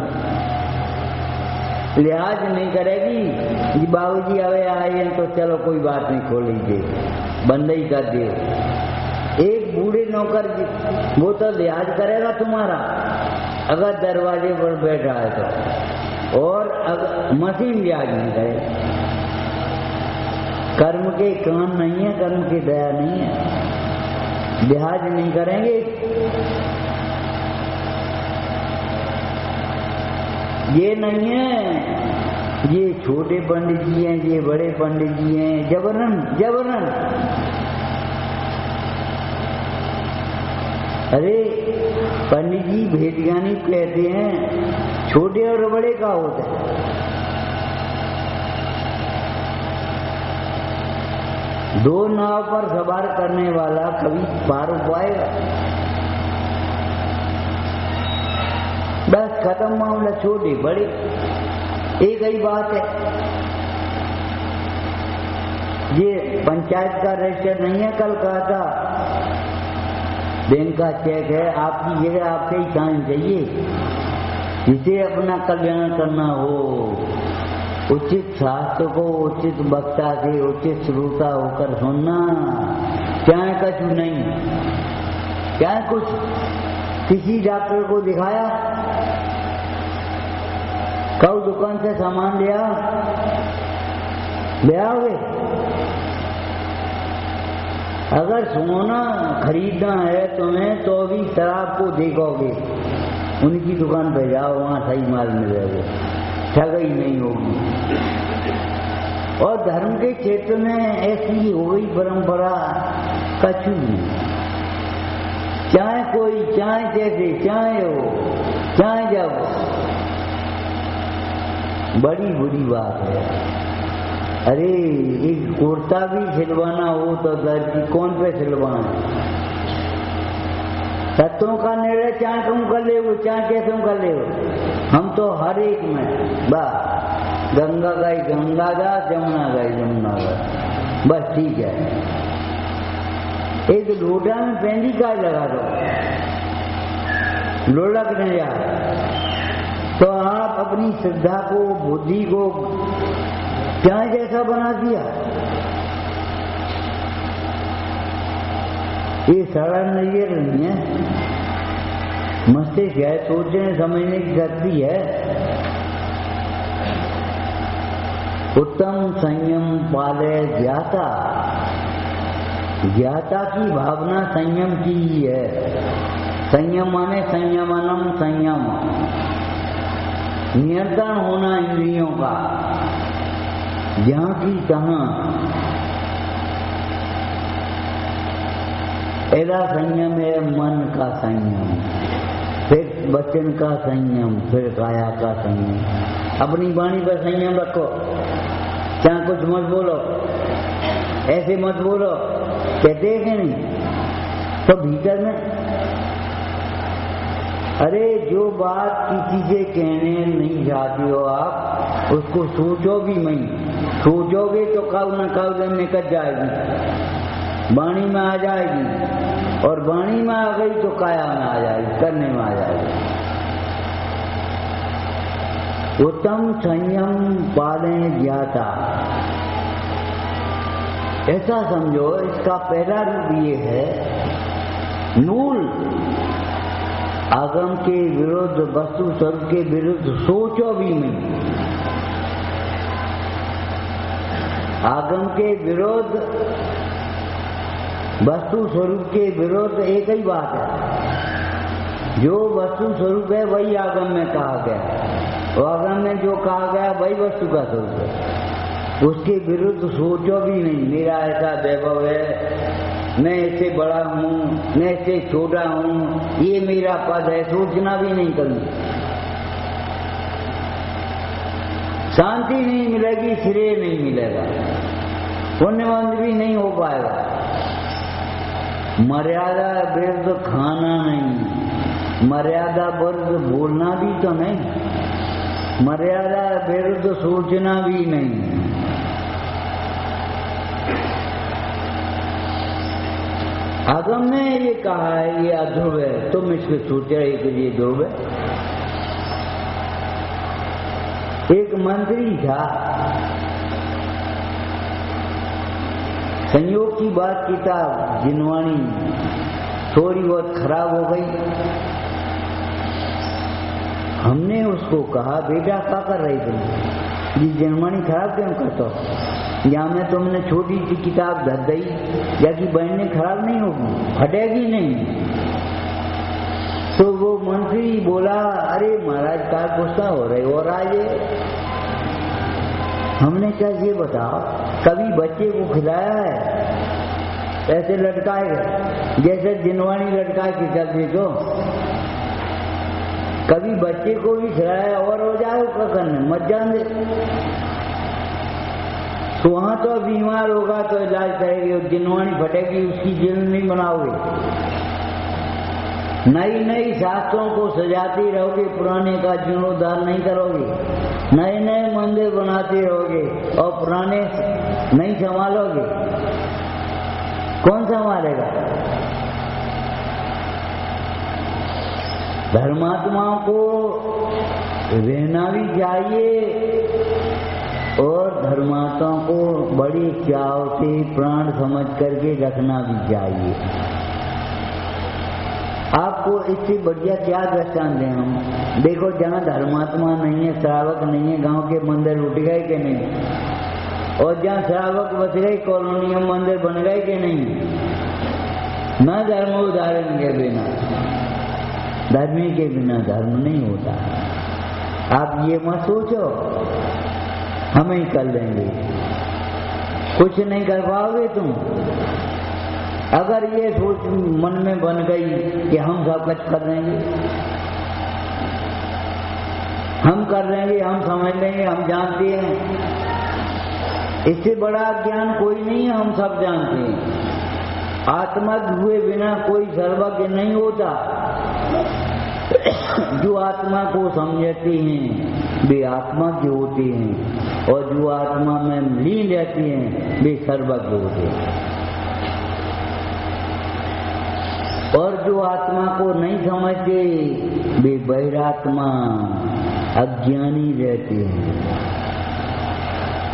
लिहाज नहीं करेगी कि बाबूजी अवे आए हैं तो चलो कोई बात नहीं खोल लीजिए, बंद ही कर दियो। एक बूढ़े नौकर वो तो लिहाज करेगा तुम्हारा अगर दरवाजे पर बैठा है तो, और अगर मशीन लिहाज नहीं करे। कर्म के कान नहीं है, कर्म की दया नहीं है, लिहाज नहीं करेंगे। ये नहीं है ये छोटे पंडित जी हैं, ये बड़े पंडित जी हैं, जबरन जबरन। अरे पंडित जी भेदज्ञानी कहते हैं, छोटे और बड़े का होता है। दो नाव पर सवार करने वाला कभी पार हो पाएगा? बस खत्म मामला, छोटे बड़े एक ही बात है। ये पंचायत का रजिस्टर नहीं है, कल कहा था बैंक का चेक है, आपकी जगह आपसे ही साइन चाहिए। जिसे अपना कल्याण करना हो, उचित शास्त्र को उचित वक्ता से उचित श्रोता होकर सुनना, चाहे कुछ नहीं, चाहे कुछ। किसी डॉक्टर को दिखाया, कल दुकान से सामान लिया, ले आओगे? अगर सोना खरीदना है तुम्हें तो भी शराब को देखोगे, उनकी दुकान पे जाओ, वहां सही माल मिलेगा, ठगी नहीं होगी। और धर्म के क्षेत्र में ऐसी हो गई परंपरा, कछु नहीं, चाहे कोई, चाहे जैसे, चाहे हो, चाहे जब, बड़ी बुरी बात है। अरे एक कुर्ता भी सिलवाना हो तो दर्जी कौन पे सिलवाना? तत्वों का निर्णय चाहे तुम कर ले, चाहे कैसे कर ले, हम तो हर एक में बस गंगा गई गंगादास, जमुना गई जमुनादास, बस ठीक है। एक लोटा में पेंदी का लगा दो, लोलक न जाए, तो आप अपनी श्रद्धा को, बुद्धि को क्या जैसा बना दिया। ये सरल नजर नहीं है, मस्तिष्क है, सोचने समझने की शक्ति है। उत्तम संयम पाले ज्ञाता, ज्ञाता की भावना संयम की ही है। संयम माने संयमनम, संयम नियंत्रण होना इंद्रियों का, जहां की तहां। ऐसा संयम है मन का संयम, फिर वचन का संयम, फिर काया का संयम। अपनी वाणी पर संयम रखो, क्या कुछ मत बोलो, ऐसे मत बोलो, कहते हैं नहीं तो भीतर में अरे जो बात किसी से कहने नहीं चाहती हो आप, उसको सोचो भी नहीं, सोचोगे तो कब न कब दिन निकल जाएगी, वाणी में आ जाएगी, और वाणी में आ गई तो काया में आ जाएगी, करने में आ जाएगी। उत्तम संयम पालें ज्ञाता, ऐसा समझो। इसका पहला रूप ये है, मूल आगम के विरुद्ध, वस्तु स्वरूप के विरुद्ध सोचो भी नहीं। आगम के विरुद्ध, वस्तु स्वरूप के विरुद्ध एक ही बात है। जो वस्तु स्वरूप है वही आगम में कहा गया, और आगम में जो कहा गया वही वस्तु का स्वरूप है। उसके विरुद्ध सोचो भी नहीं। मेरा ऐसा वैभव है, मैं इससे बड़ा हूँ, मैं इससे छोटा हूँ, ये मेरा पद है, सोचना भी नहीं कभी। शांति नहीं मिलेगी, श्रेय नहीं मिलेगा, पुण्यवंत भी नहीं हो पाएगा। मर्यादा विरुद्ध खाना नहीं, मर्यादा विरुद्ध बोलना भी तो नहीं, मर्यादा विरुद्ध सोचना भी नहीं। आगम ने ये कहा है ये अध्रुव है, तुम इसके सोचा है कि ये ध्रुव है। एक मंत्री था, संयोग की बात किताब जिनवाणी थोड़ी बहुत खराब हो गई। हमने उसको कहा, बेटा क्या कर रही तुम, ये जिनवाणी खराब क्यों करता हो? या में तुमने छोटी सी किताब धर दी, या कि बनने खराब नहीं होगी, फटेगी नहीं। तो वो मंत्री बोला, अरे महाराज क्या गुस्सा हो रहे हो राजे। हमने क्या ये बताओ, कभी बच्चे को खिलाया है ऐसे लटकाए गए, जैसे जिनवाणी लटका के कर दे तो कभी बच्चे को भी खिलाया और हो जाए क्या करने, मत जान दे। तो वहां तो बीमार होगा तो इलाज करेगी, जिनवाणी फटेगी, उसकी जेल नहीं बनाओगे। नई नई शास्त्रों को सजाती रहोगे, पुराने का जीर्णोद्धार नहीं करोगे। नए नए मंदिर बनाते रहोगे और पुराने नहीं संभालोगे, कौन संभालेगा? धर्मात्माओं को रहना भी चाहिए और धर्मात्माओं को बड़ी चाव से प्राण समझ करके रखना भी चाहिए। आपको इससे बढ़िया क्या दृष्टांत दें हम? देखो, जहाँ धर्मात्मा नहीं है, श्रावक नहीं है, गांव के मंदिर उठ गए कि नहीं? और जहाँ श्रावक बच गए, कॉलोनी में मंदिर बन गए कि नहीं? न धर्म उदाहरण के बिना, धर्मी के बिना धर्म नहीं होता। आप ये मत सोचो हम ही कर लेंगे, कुछ नहीं कर पाओगे तुम। अगर ये सोच मन में बन गई कि हम सब कुछ कर लेंगे, हम कर लेंगे, हम समझ लेंगे, हम जानते हैं, इससे बड़ा ज्ञान कोई नहीं है। हम सब जानते हैं, आत्मा हुए बिना कोई सर्वज्ञ नहीं होता। जो आत्मा को समझते हैं वे आत्मा के होते हैं। और जो आत्मा में लीन रहती हैं वे सर्वज्ञ होते हैं। और जो आत्मा को नहीं समझते वे बहिरात्मा अज्ञानी रहते हैं।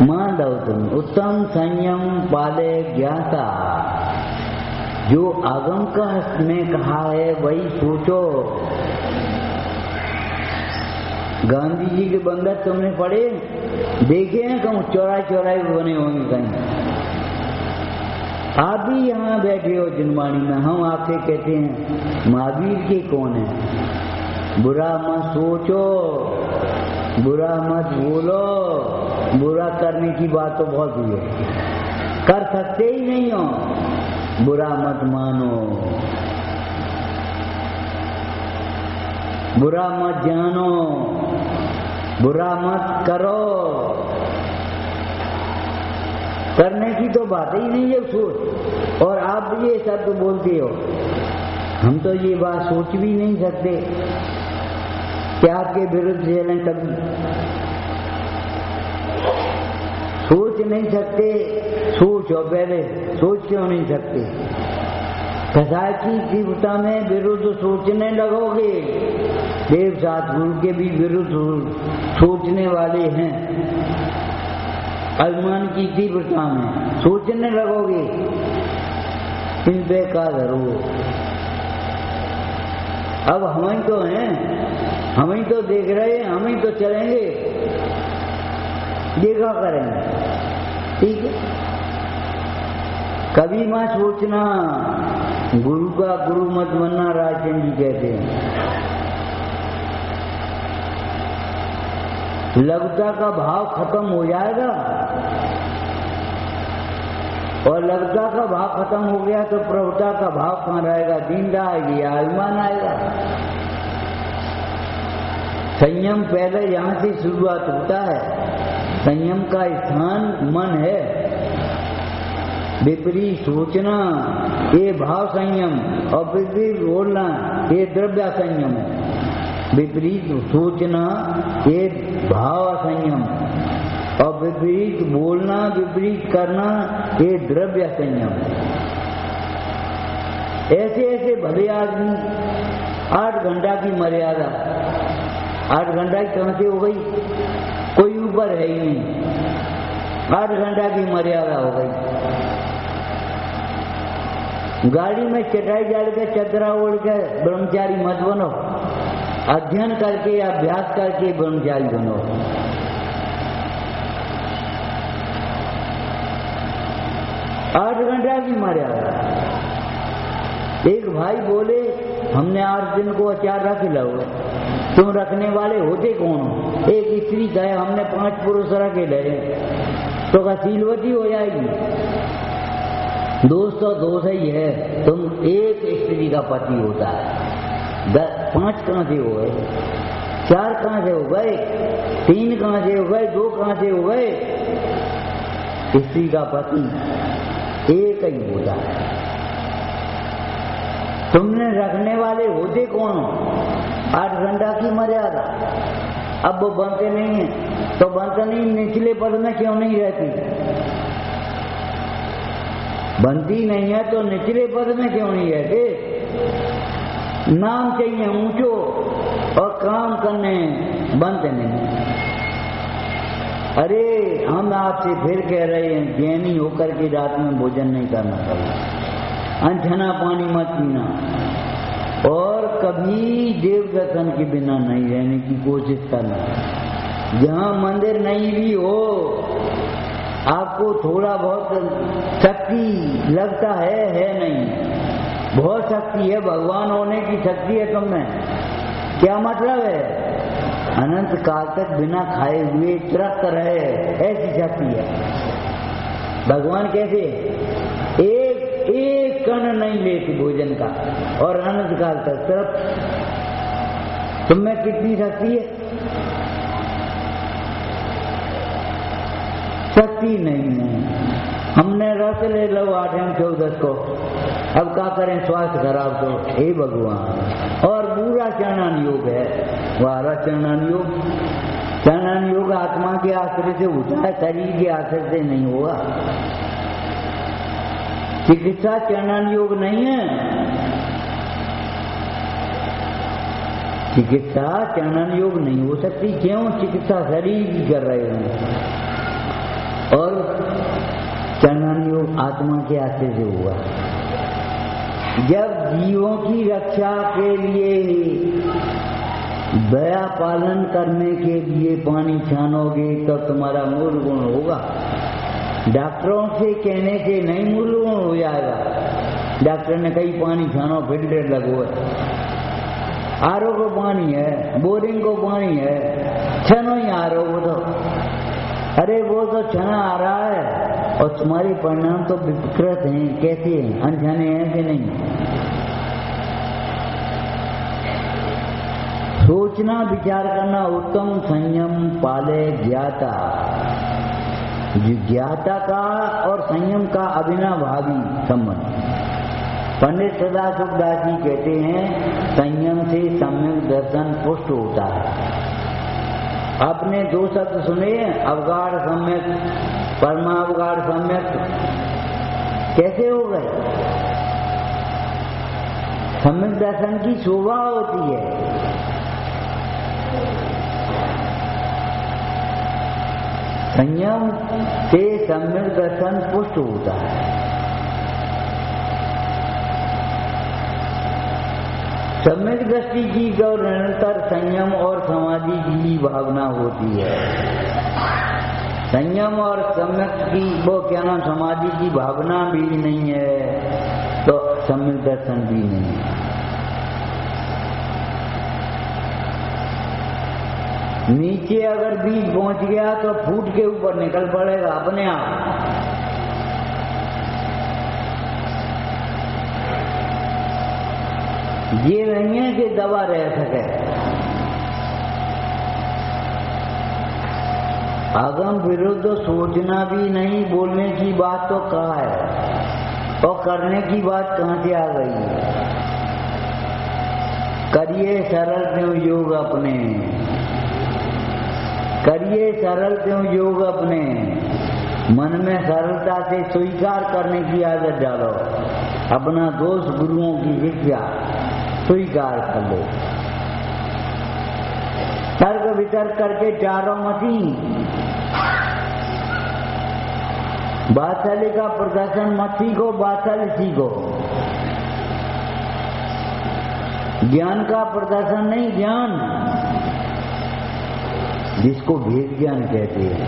माधव तुम उत्तम संयम पाले ज्ञाता, जो आगम का में कहा है वही सोचो। गांधी जी के बंदर तुमने पढ़े देखे हैं? कहूँ चौराहे चौराहे बने होंगे कहीं। आप भी यहाँ बैठे हो जिनवाणी में, हम आपसे कहते हैं महावीर के कौन है? बुरा मत सोचो, बुरा मत बोलो। बुरा करने की बात तो बहुत हुई है, कर सकते ही नहीं हो। बुरा मत मानो, बुरा मत जानो, बुरा मत करो। करने की तो बात ही नहीं है सोच। और आप ये शब्द बोलते हो, हम तो ये बात सोच भी नहीं सकते कि आपके विरुद्ध चलें। कभी सोच नहीं सकते। सोचो पहले, सोच क्यों नहीं सकते? कसाई की तीव्रता में विरुद्ध सोचने लगोगे। देव सतगुरु के भी विरुद्ध सोचने वाले हैं। अभिमान की तीव्रता में सोचने लगोगे, इन बेकार धरो। अब हम ही तो हैं, हम ही तो देख रहे हैं, हम ही तो चलेंगे, देखा करेंगे। ठीक है, कभी मत सोचना गुरु का गुरु मत बनना। राजचंद्र जी कहते हैं लघुता का भाव खत्म हो जाएगा, और लघुता का भाव खत्म हो गया तो प्रभुता का भाव कहाँ रहेगा? दीनता आएगी, अभिमान आएगा। संयम पहले यहाँ से शुरुआत होता है। संयम का स्थान मन है। विपरीत सोचना ये भाव संयम, और विपरीत बोलना ये द्रव्य संयम है। विपरीत सोचना ये भाव संयम, और विपरीत बोलना, विपरीत करना ये द्रव्य संयम। ऐसे ऐसे भले आदमी 8 घंटा की मर्यादा, 8 घंटा की कहाँ से हो गई? कोई ऊपर है ही नहीं। 8 घंटा की मर्यादा हो गई। गाड़ी में चटाई डाल के चदरा ओढ़ के ब्रह्मचारी मत बनो। अध्ययन करके, अभ्यास करके ब्रह्मचारी बनो। आठ घंटा की मर्यादा। एक भाई बोले हमने 8 दिन को अचार रख लो। तुम रखने वाले होते कौन हो? एक स्त्री कहे हमने 5 पुरुष रखे ले, तो क्या सीलवती हो जाएगी? दोस्त तो दोस्त ही है। तुम एक स्त्री का पति होता है। 5 कहाँ से हो गए? 4 कहाँ से हो गए? 3 कहाँ से हो गए? 2 कहाँ से हो गए? स्त्री का पति एक ही होता है। तुमने रखने वाले होते कौन हो? 8 घंटा की मर्यादा। अब वो बनते नहीं है तो बनते नहीं, निचले पद में क्यों नहीं रहती? बनती नहीं है तो निचले पद में क्यों नहीं रहते? नाम चाहिए ऊंचो और काम करने बनते नहीं। अरे हम आपसे फिर कह रहे हैं, ज्ञानी होकर के रात में भोजन नहीं करना चाहिए। अनछना पानी मत पीना, और कभी देव दर्शन के बिना नहीं रहने की कोशिश करना। जहाँ मंदिर नहीं भी हो, आपको थोड़ा बहुत शक्ति लगता है नहीं? बहुत शक्ति है, भगवान होने की शक्ति है तुम में। क्या मतलब है? अनंत काल तक बिना खाए हुए त्रस्त रहे, ऐसी शक्ति है। भगवान कैसे? एक कण नहीं लेते भोजन का, और अनंत काल तक सिर्फ। तुम में कितनी शक्ति है? शक्ति नहीं है। हमने रस ले लो 8 एवं 14 को, अब क्या करें? स्वास्थ्य खराब तो हे भगवान। और पूरा चरणान योग है, वारा चरणान योग। चरणन योग आत्मा के आश्रय से होता है, शरीर के आश्रय से नहीं होगा। चिकित्सा चरणन योग नहीं है। चिकित्सा चरणन योग नहीं हो सकती। क्यों? चिकित्सा शरीर की कर रहे हैं और चरणन योग आत्मा के आश्रय से हुआ। जब जीवों की रक्षा के लिए, दया पालन करने के लिए पानी छानोगे तो तुम्हारा मूल गुण होगा। डॉक्टरों से कहने से नहीं मूल गुण हो जाएगा। डॉक्टर ने कही पानी छानो, फिल्टर लगो, आरओ को पानी है, बोरिंग को पानी है, छनो ही आरओ वो तो, अरे वो तो छना आ रहा है और तुम्हारे परिणाम तो विकृत हैं। कैसे हैं? अनजाने हैं कि नहीं? सोचना विचार करना उत्तम संयम पाले ज्ञाता। ज्ञाता का और संयम का अविनाभावी संबंध। पंडित सदा सुखदास जी कहते हैं संयम से सम्यक दर्शन पुष्ट होता है। आपने दो शब्द सुने, अवगाढ़ सम्यक, परमावगाढ़ सम्यक, कैसे हो गए? सम्यक दर्शन की शोभा होती है। संयम से सम्यक दर्शन पुष्ट होता है। सम्यक दृष्टि की जो निरंतर संयम और समाधि की भावना होती है। संयम और सम्यक की वो क्या नाम समाधि की भावना भी नहीं है तो सम्यक दर्शन भी नहीं है। नीचे अगर बीज पहुंच गया तो फूट के ऊपर निकल पड़ेगा अपने आप। ये नहीं है कि दबा रह सके। आगम विरुद्ध सोचना भी नहीं, बोलने की बात तो कहा है और करने की बात कहां से आ गई है? करिए सरल क्यों योग अपने, करिए सरल क्यों योग अपने। मन में सरलता से स्वीकार करने की आदत डालो। अपना दोष गुरुओं की शिक्षा स्वीकार कर लो। तर्क वितर्क करके चारों मती। बात्सल्य का प्रदर्शन मत सीखो, बात्सल्य सीखो। ज्ञान का प्रदर्शन नहीं, ज्ञान जिसको भेद ज्ञान कहते हैं।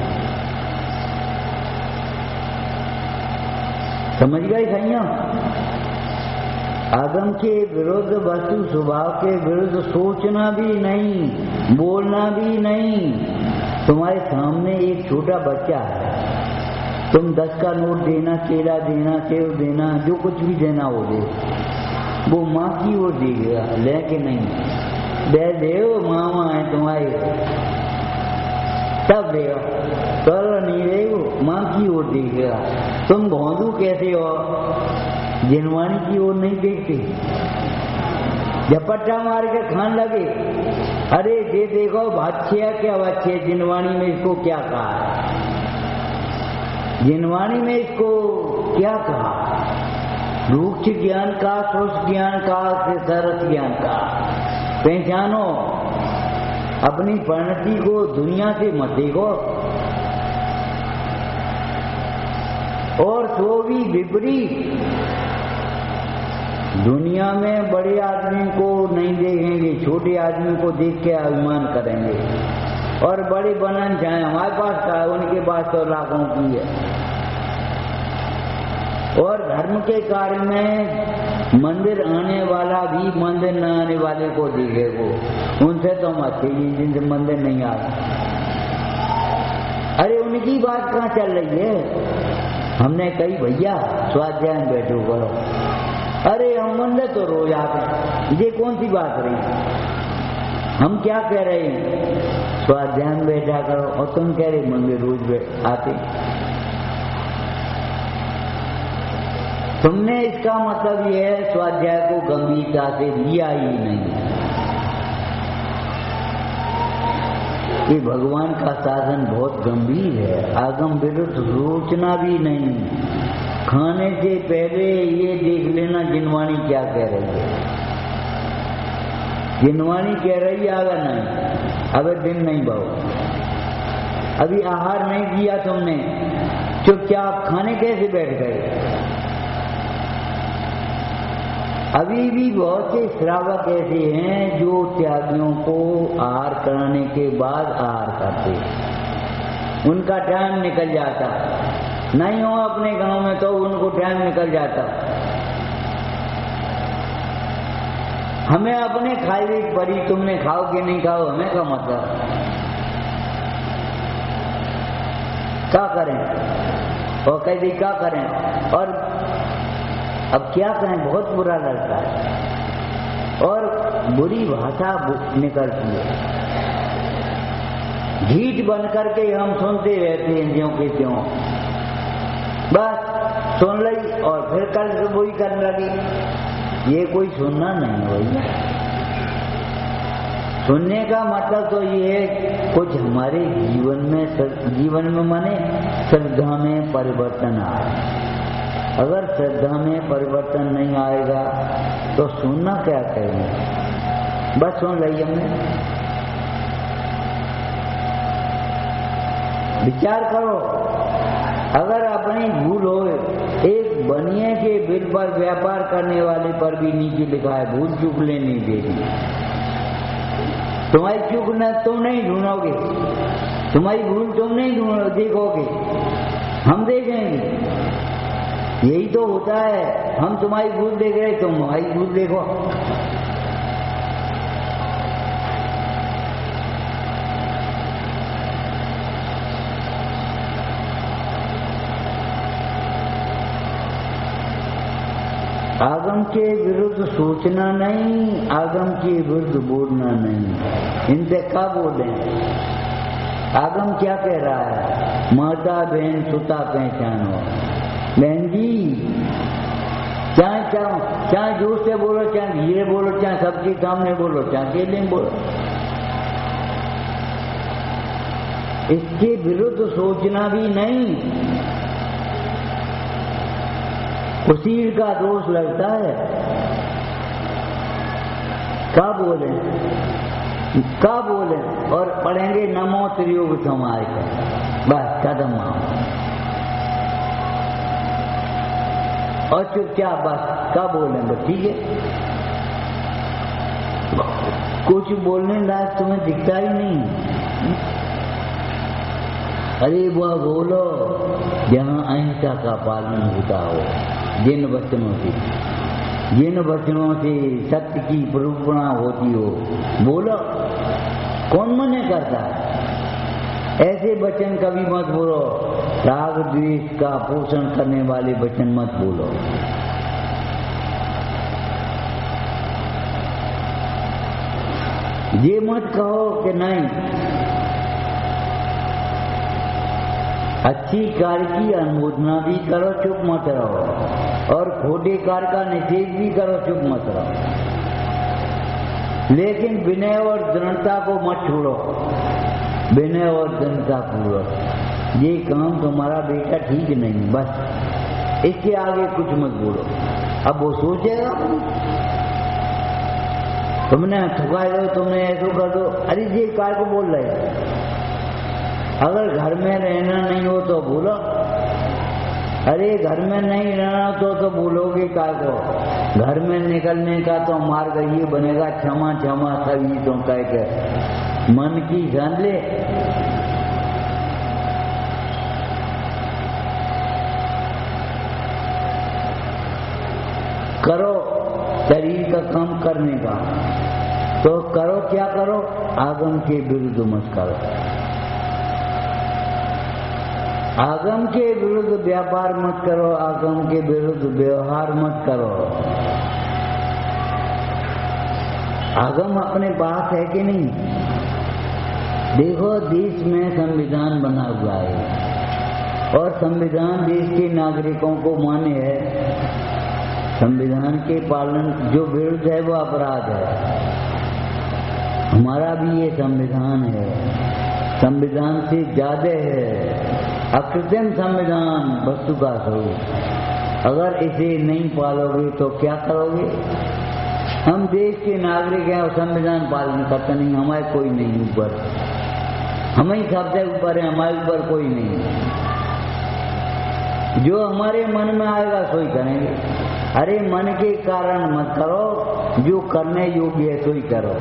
समझ गए संयम? आगम के विरुद्ध, वस्तु स्वभाव के विरुद्ध सोचना भी नहीं, बोलना भी नहीं। तुम्हारे सामने एक छोटा बच्चा है, तुम 10 का नोट देना, केला देना, सेव देना, जो कुछ भी देना हो दे, वो माँ की ओर देगा, लेके नहीं दे देव मामा है तुम्हारे तब देगा, करो नहीं देगा, माँ की ओर देखेगा। तुम भौंदू कैसे हो? जिनवानी की ओर नहीं देखते। झपट्टा मार के खान लगे, अरे ये देखो बादशाह क्या बादशाह, जिनवानी में इसको क्या कहा, जिनवानी में इसको क्या कहा? रूक्ष ज्ञान का, शुष्क ज्ञान का, सरस ज्ञान का पहचानो। अपनी परिणति को दुनिया से मत देखो। और तो भी विपरीत, दुनिया में बड़े आदमी को नहीं देखेंगे, छोटे आदमी को देख के अभिमान करेंगे और बड़े बनन चाहे हमारे पास का, उनके पास तो लाखों की है। और धर्म के कार्य में मंदिर आने वाला भी मंदिर न आने वाले को देखेगो। उनसे तो हम अच्छे ही, जिनसे मंदिर नहीं आते। अरे उनकी बात कहाँ चल रही है? हमने कही भैया स्वाध्याय में बैठो करो, अरे हम मंदिर तो रोज आते, ये कौन सी बात रही? हम क्या कह रहे हैं? स्वाध्याय में बैठा करो, और तुम कह रहे मंदिर रोज आते। तुमने इसका मतलब यह है स्वाध्याय को गंभीरता से लिया ही नहीं। कि भगवान का शासन बहुत गंभीर है। आगम विरुद्ध सोचना भी नहीं। खाने से पहले ये देख लेना जिनवाणी क्या कह रही है। जिनवाणी कह रही है आगे नहीं, अबे दिन नहीं बहु, अभी आहार नहीं किया तुमने, चुपचाप खाने कैसे बैठ गए। अभी भी बहुत से श्रावक ऐसे हैं जो त्यागियों को आहार कराने के बाद आहार करते, उनका टाइम निकल जाता। नहीं हो अपने गांव में तो उनको टाइम निकल जाता। हमें अपने खाई पड़ी, तुमने खाओ कि नहीं खाओ हमें क्या मतलब। क्या करें और कह दी क्या करें। और अब क्या कहें, बहुत बुरा लगता है और बुरी भाषा निकलती है। ढीठ बन करके हम सुनते रहते हैं ज्यों के त्यों, बस सुन ली और फिर कल से वही करने लगी। ये कोई सुनना नहीं भैया। सुनने का मतलब तो ये है कुछ हमारे जीवन में माने श्रद्धा में परिवर्तन आए। अगर श्रद्धा में परिवर्तन नहीं आएगा तो सुनना क्या कहेंगे, बस सुन रही हमने। विचार करो, अगर अपनी भूल हो, एक बनिए के बिल पर व्यापार करने वाले पर भी नीचे लिखा है भूल चूक लेनी देगी। तुम्हारी चूक न तुम नहीं ढूंढोगे, तुम्हारी भूल तुम नहीं देखोगे, हम देखेंगे। यही तो होता है, हम तुम्हारी भूल देख रहे, तुम हमारी भूल देखो। आगम के विरुद्ध सोचना नहीं, आगम के विरुद्ध बोलना नहीं। इनसे क्या बोले। आगम क्या कह रहा है, माता बहन सुता पहचानो। बहन जी चाहे जोर से बोलो, चाहे धीरे बोलो, चाहे सबके सामने बोलो, चाहे अकेले में बोलो, इसके विरुद्ध सोचना भी नहीं। उसी का दोष लगता है। क्या बोले और पढ़ेंगे नमो त्रियोग समाज का, बस कदम आओ और चुपचाप बस क्या बोले, बस ठीक है। कुछ बोलने लायक तुम्हें दिखता ही नहीं। अरे वह बोलो जहाँ अहिंसा का पालन होता हो, जिन वचनों से सत्य की प्ररूपणा होती हो, बोलो। कौन मने करता है। ऐसे वचन कभी मत बोलो, राग द्वेष का पोषण करने वाले वचन मत बोलो। ये मत कहो कि नहीं, अच्छी कार्य की अनुमोदना भी करो, चुप मत रहो, और खोटे कार्य का निषेध भी करो, चुप मत रहो। लेकिन विनय और दृढ़ता को मत छोड़ो, विनय और दृढ़ता पूर्वक। ये काम तुम्हारा बेटा ठीक नहीं, बस इसके आगे कुछ मत बोलो। अब वो सोचेगा, तुमने ठुका दो, तुमने ऐसा कर दो, अरे ये कार को बोल रहे। अगर घर में रहना नहीं हो तो बोलो, अरे घर में नहीं रहना तो बोलोगे क्या को। घर में निकलने का तो मार्ग ये बनेगा, क्षमा क्षमा सभी तो कह के मन की जान ले। करो शरीर का काम करने का, तो करो क्या करो, आगम के विरुद्ध मत करो। आगम के विरुद्ध व्यापार मत करो, आगम के विरुद्ध व्यवहार मत करो। आगम अपने पास है कि नहीं। देखो देश में संविधान बना हुआ है और संविधान देश के नागरिकों को मान्य है। संविधान के पालन जो विरुद्ध है वो अपराध है। हमारा भी ये संविधान है संविधान से ज्यादा है। अकृत्रिम संविधान वस्तु का स्वरूप। अगर इसे नहीं पालोगे तो क्या करोगे? हम देश के नागरिक हैं और संविधान पालन करते नहीं, हमारे कोई नहीं ऊपर, हम ही सबसे ऊपर है, हमारे ऊपर कोई नहीं। जो हमारे मन में आएगा सोई करेंगे। अरे मन के कारण मत करो, जो करने योग्य है सोई करो।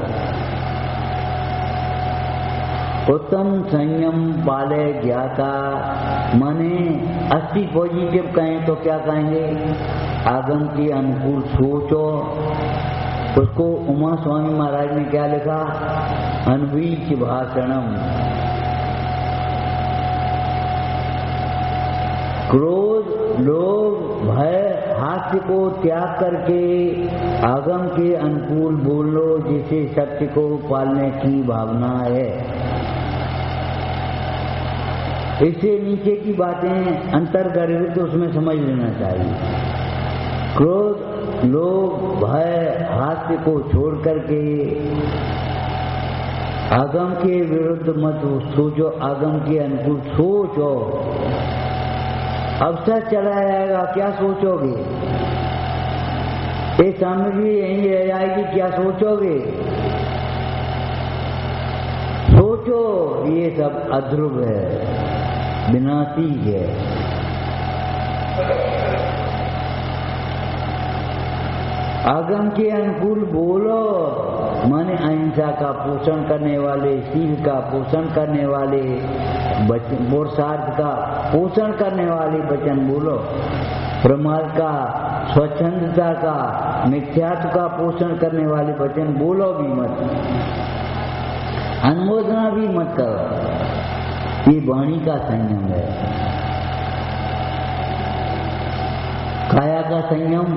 उत्तम संयम पाले ज्ञाता, माने 80 पॉजिटिव कहें तो क्या कहेंगे? आगम के अनुकूल सोचो। उसको उमा स्वामी महाराज ने क्या लिखा? अनवीच भाषणम। क्रोध, लोभ, भय, हास्य को त्याग करके आगम के अनुकूल बोलो, जिसे सत्य को पालने की भावना है। इससे नीचे की बातें अंतर्गर्भित उसमें समझ लेना चाहिए। क्रोध, लोभ, भय, हास्य को छोड़ करके आगम के विरुद्ध मत सोचो, आगम के अनुकूल सोचो। अवसर चला जाएगा, क्या सोचोगे? ये सामग्री यहीं रह जाएगी, क्या सोचोगे? सोचो, ये सब अध्रुव है, विनाशी है। आगम के अनुकूल बोलो, माने अहिंसा का पोषण करने वाले, शील का पोषण करने वाले, पुरुषार्थ का पोषण करने वाले वचन बोलो। प्रमाद का, स्वच्छंदता का, मिथ्यात्व का पोषण करने वाले वचन बोलो भी मत, अनुमोदना भी मत करो। ये वाणी का संयम है। काया का संयम,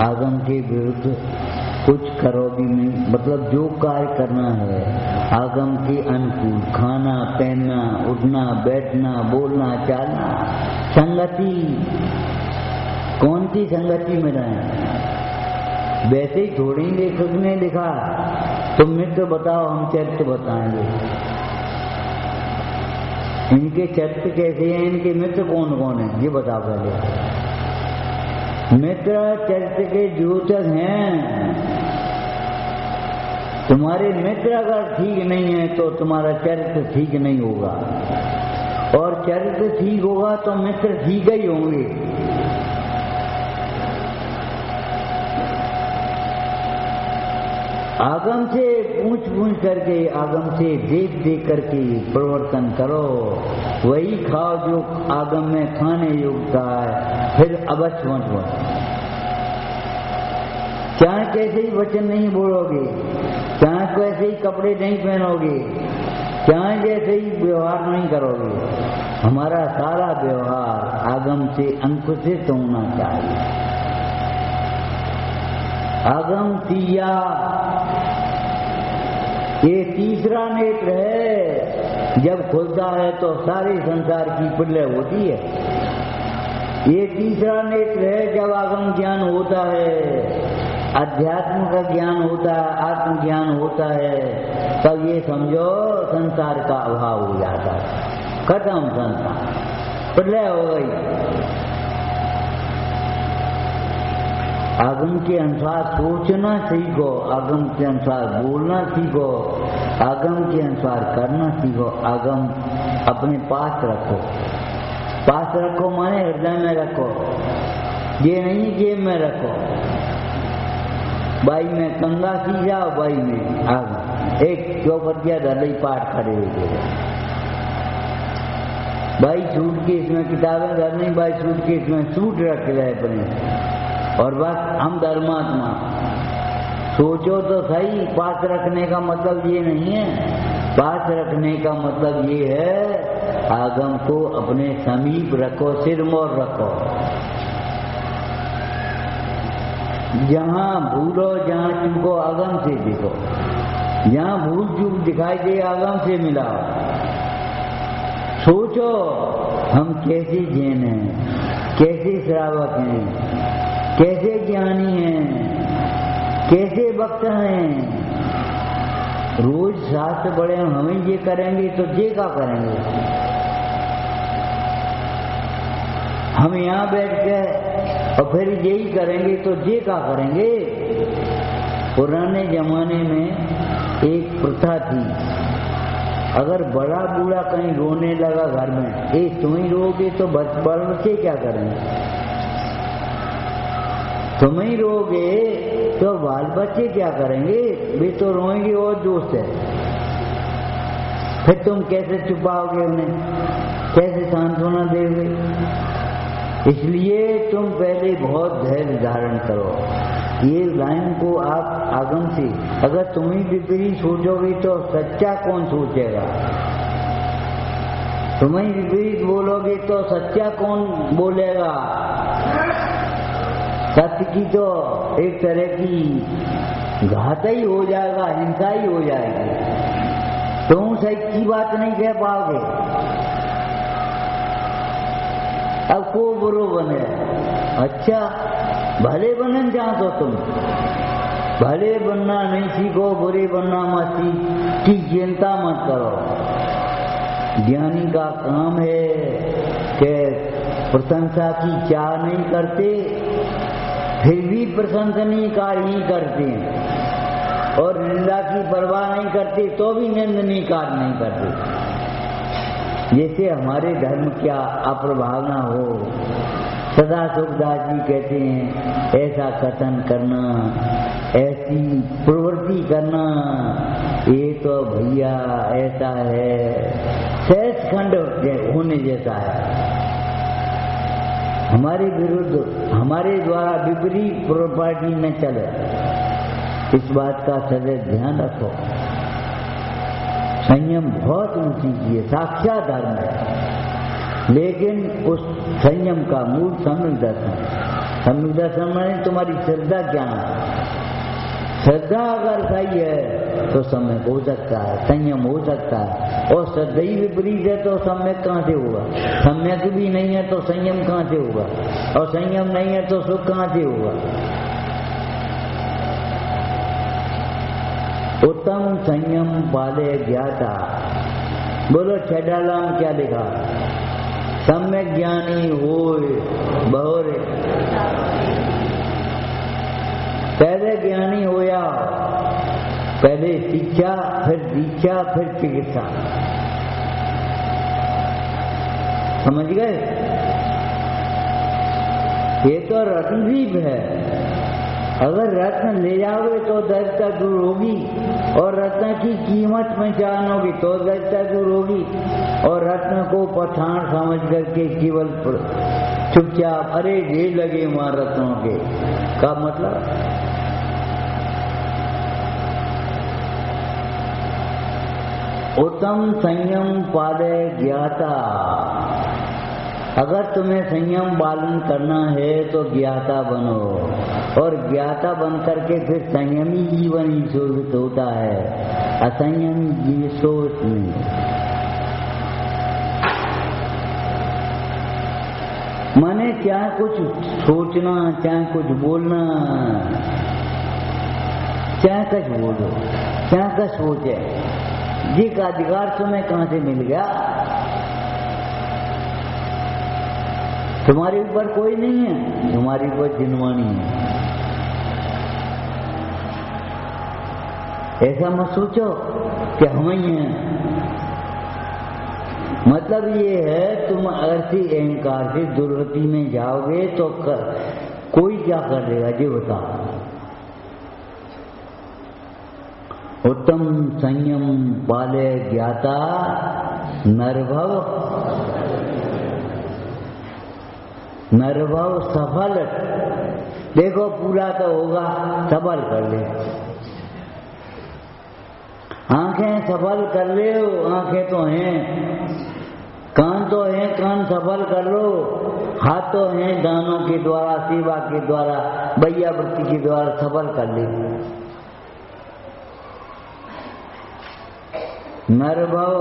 आगम के विरुद्ध कुछ करो भी नहीं, मतलब जो कार्य करना है आगम के अनुकूल, खाना, पहनना, उठना, बैठना, बोलना, चालना, संगति, कौन सी संगति में रहें? वैसे ही थोड़ी लेखक ने लिखा, तुम मित्र बताओ, हम चरित्र बताएंगे। इनके चरित्र कैसे हैं, इनके मित्र कौन कौन है, ये बताओ पहले। मित्र चरित्र के द्योतक हैं। तुम्हारे मित्र अगर ठीक नहीं है तो तुम्हारा चरित्र ठीक नहीं होगा, और चरित्र ठीक होगा तो मित्र ठीक ही होंगे। आगम से पूछ करके, आगम से देख करके प्रवर्तन करो। वही खाओ जो आगम में खाने योग्य है, फिर अवश्य मत। चाहे कैसे ही वचन नहीं बोलोगे, चाहे कैसे ही कपड़े नहीं पहनोगे, चाहे जैसे ही व्यवहार नहीं करोगे, हमारा सारा व्यवहार आगम से अंकुशित होना चाहिए। आगम तीया, ये तीसरा नेत्र है। जब खुलता है तो सारे संसार की प्रलय होती है। ये तीसरा नेत्र है जब आगम ज्ञान होता है, अध्यात्म का ज्ञान होता है, आत्मज्ञान होता है, तब ये समझो संसार का अभाव हो जाता है, खत्म संसार, प्रलय हो गई। आगम के अनुसार सोचना सीखो, आगम के अनुसार बोलना सीखो, आगम के अनुसार करना सीखो। आगम अपने पास रखो, पास रखो माने हृदय में रखो, ये नहीं जेब में रखो। बाई में गंगा सी जाओ, बाई में आगम, एक चौपटिया धरई पाठ करे हुए, बाई सूटकेस में किताबें धरनी, बाई सूटकेस में सूट रख रहे अपने, और बस हम धर्मात्मा। सोचो तो सही, पास रखने का मतलब ये नहीं है, पास रखने का मतलब ये है आगम को अपने समीप रखो, सिरमौर रखो। जहां भूलो, जहां चूको, आगम से देखो, जहां भूल चूक दिखाई दे आगम से मिलाओ। सोचो हम कैसे जैन हैं, कैसे श्रावक हैं, कैसे ज्ञानी हैं, कैसे भक्त हैं, रोज शास्त्र पढ़े हम ये करेंगे तो ये क्या करेंगे? हम यहाँ बैठ के और फिर यही करेंगे तो ये क्या करेंगे? पुराने जमाने में एक प्रथा थी, अगर बड़ा बूढ़ा कहीं रोने लगा घर में, तुम ही रोगे तो बच्चे क्या करेंगे? तुम ही रोगे तो बाल बच्चे क्या करेंगे? वे तो रोएंगे और दोस्त है। फिर तुम कैसे छुपाओगे उन्हें, कैसे सांत्वना दोगे? इसलिए तुम पहले बहुत धैर्य धारण करो। ये लाइन को आप आगम से, अगर तुम ही विपरीत सोचोगे तो सच्चा कौन सोचेगा? तुम ही विपरीत बोलोगे तो सच्चा कौन बोलेगा? सत्य की तो एक तरह की घात ही हो जाएगा, हिंसा ही हो जाएगी। तुम सच्ची बात नहीं कह पाओगे। अब को बुरो बने, अच्छा भले बनन चाहते हो तुम, भले बनना नहीं सीखो, बुरे बनना मत सीख की चिंता मत करो। ज्ञानी का काम है कि प्रशंसा की चाह नहीं करते, फिर भी प्रशंसनीय कार्य ही करते हैं, और निंदा की परवाह नहीं करते तो भी निंदनीय कार्य नहीं करते। जैसे हमारे धर्म क्या अप्रभावना हो। सदा सुखदास जी कहते हैं ऐसा कथन करना, ऐसी प्रवृत्ति करना, ये तो भैया ऐसा है, सहज खंड होने जैसा है। हमारे विरुद्ध, हमारे द्वारा विपरीत प्रॉपर्टी न चले, इस बात का सदैव ध्यान रखो। संयम बहुत ऊंची चीज है, साक्षात धर्म है, लेकिन उस संयम का मूल सम्यक दर्शन। सम्यक दर्शन माने तुम्हारी श्रद्धा क्या है। श्रद्धा अगर सही है तो सम्यक हो सकता है, संयम हो सकता है, और श्रद्धा ही विपरीत है तो सम्यक कहाँ से होगा? सम्यक भी नहीं है तो संयम कहाँ से होगा? और संयम नहीं है तो सुख कहाँ से होगा? उत्तम संयम पाले ज्ञाता। बोलो छेडालाम क्या लिखा? सम्यक ज्ञानी होए बहुरे। पहले ज्ञानी होया, पहले शिक्षा, फिर दीक्षा, फिर चिकित्सा। समझ गए? ये तो रत्नदीप है। अगर रत्न ले जाओगे तो दरिद्रता दूर होगी, और रत्न की कीमत में जानोगे तो दरिद्रता दूर होगी। और रत्न को पठान समझ करके केवल चुपचाप अरे ढेर लगे वहां रत्नों के का मतलब? उत्तम संयम पाले ज्ञाता। अगर तुम्हें संयम पालन करना है तो ज्ञाता बनो, और ज्ञाता बन करके फिर संयमी जीवन ही शोभित होता है, असंयमी जीवन सोच नहीं। माने चाहे कुछ सोचना, चाहे कुछ बोलना, चाहे कुछ बोलो, चाहे कुछ सोचे, जी का अधिकार तुम्हें कहां से मिल गया? तुम्हारे ऊपर कोई नहीं है, तुम्हारी ऊपर जिनवानी है। ऐसा मत सोचो कि हम ही हैं। मतलब ये है, तुम ऐसी अहंकार से दुर्गति में जाओगे तो कोई क्या कर देगा ये बताओ। उत्तम संयम पाले ज्ञाता नरभव, नरभव सफल। देखो पूरा तो होगा, सफल कर ले। आंखें सफल कर ले, आंखें तो हैं, कान तो हैं, कान सफल कर लो, हाथ तो हैं, दानों के द्वारा, सेवा के द्वारा, भैया वृत्ति के द्वारा सफल कर ले। नरभव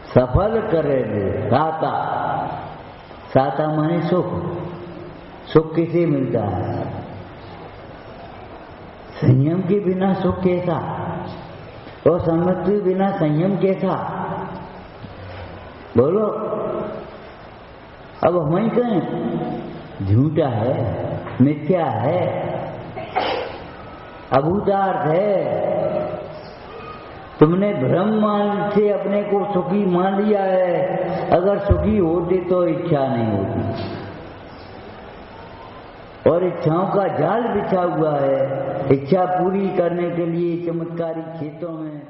सफल करे साता। साता माने सुख। सुख किसे मिलता है? संयम के बिना सुख कैसा? और सम्मति बिना संयम कैसा? बोलो। अब हम ही कहें झूठा है, मिथ्या है, अभूतार्थ है, तुमने भ्रम मान से अपने को सुखी मान लिया है। अगर सुखी होते तो इच्छा नहीं होती, और इच्छाओं का जाल बिछा हुआ है। इच्छा पूरी करने के लिए चमत्कारी खेतों में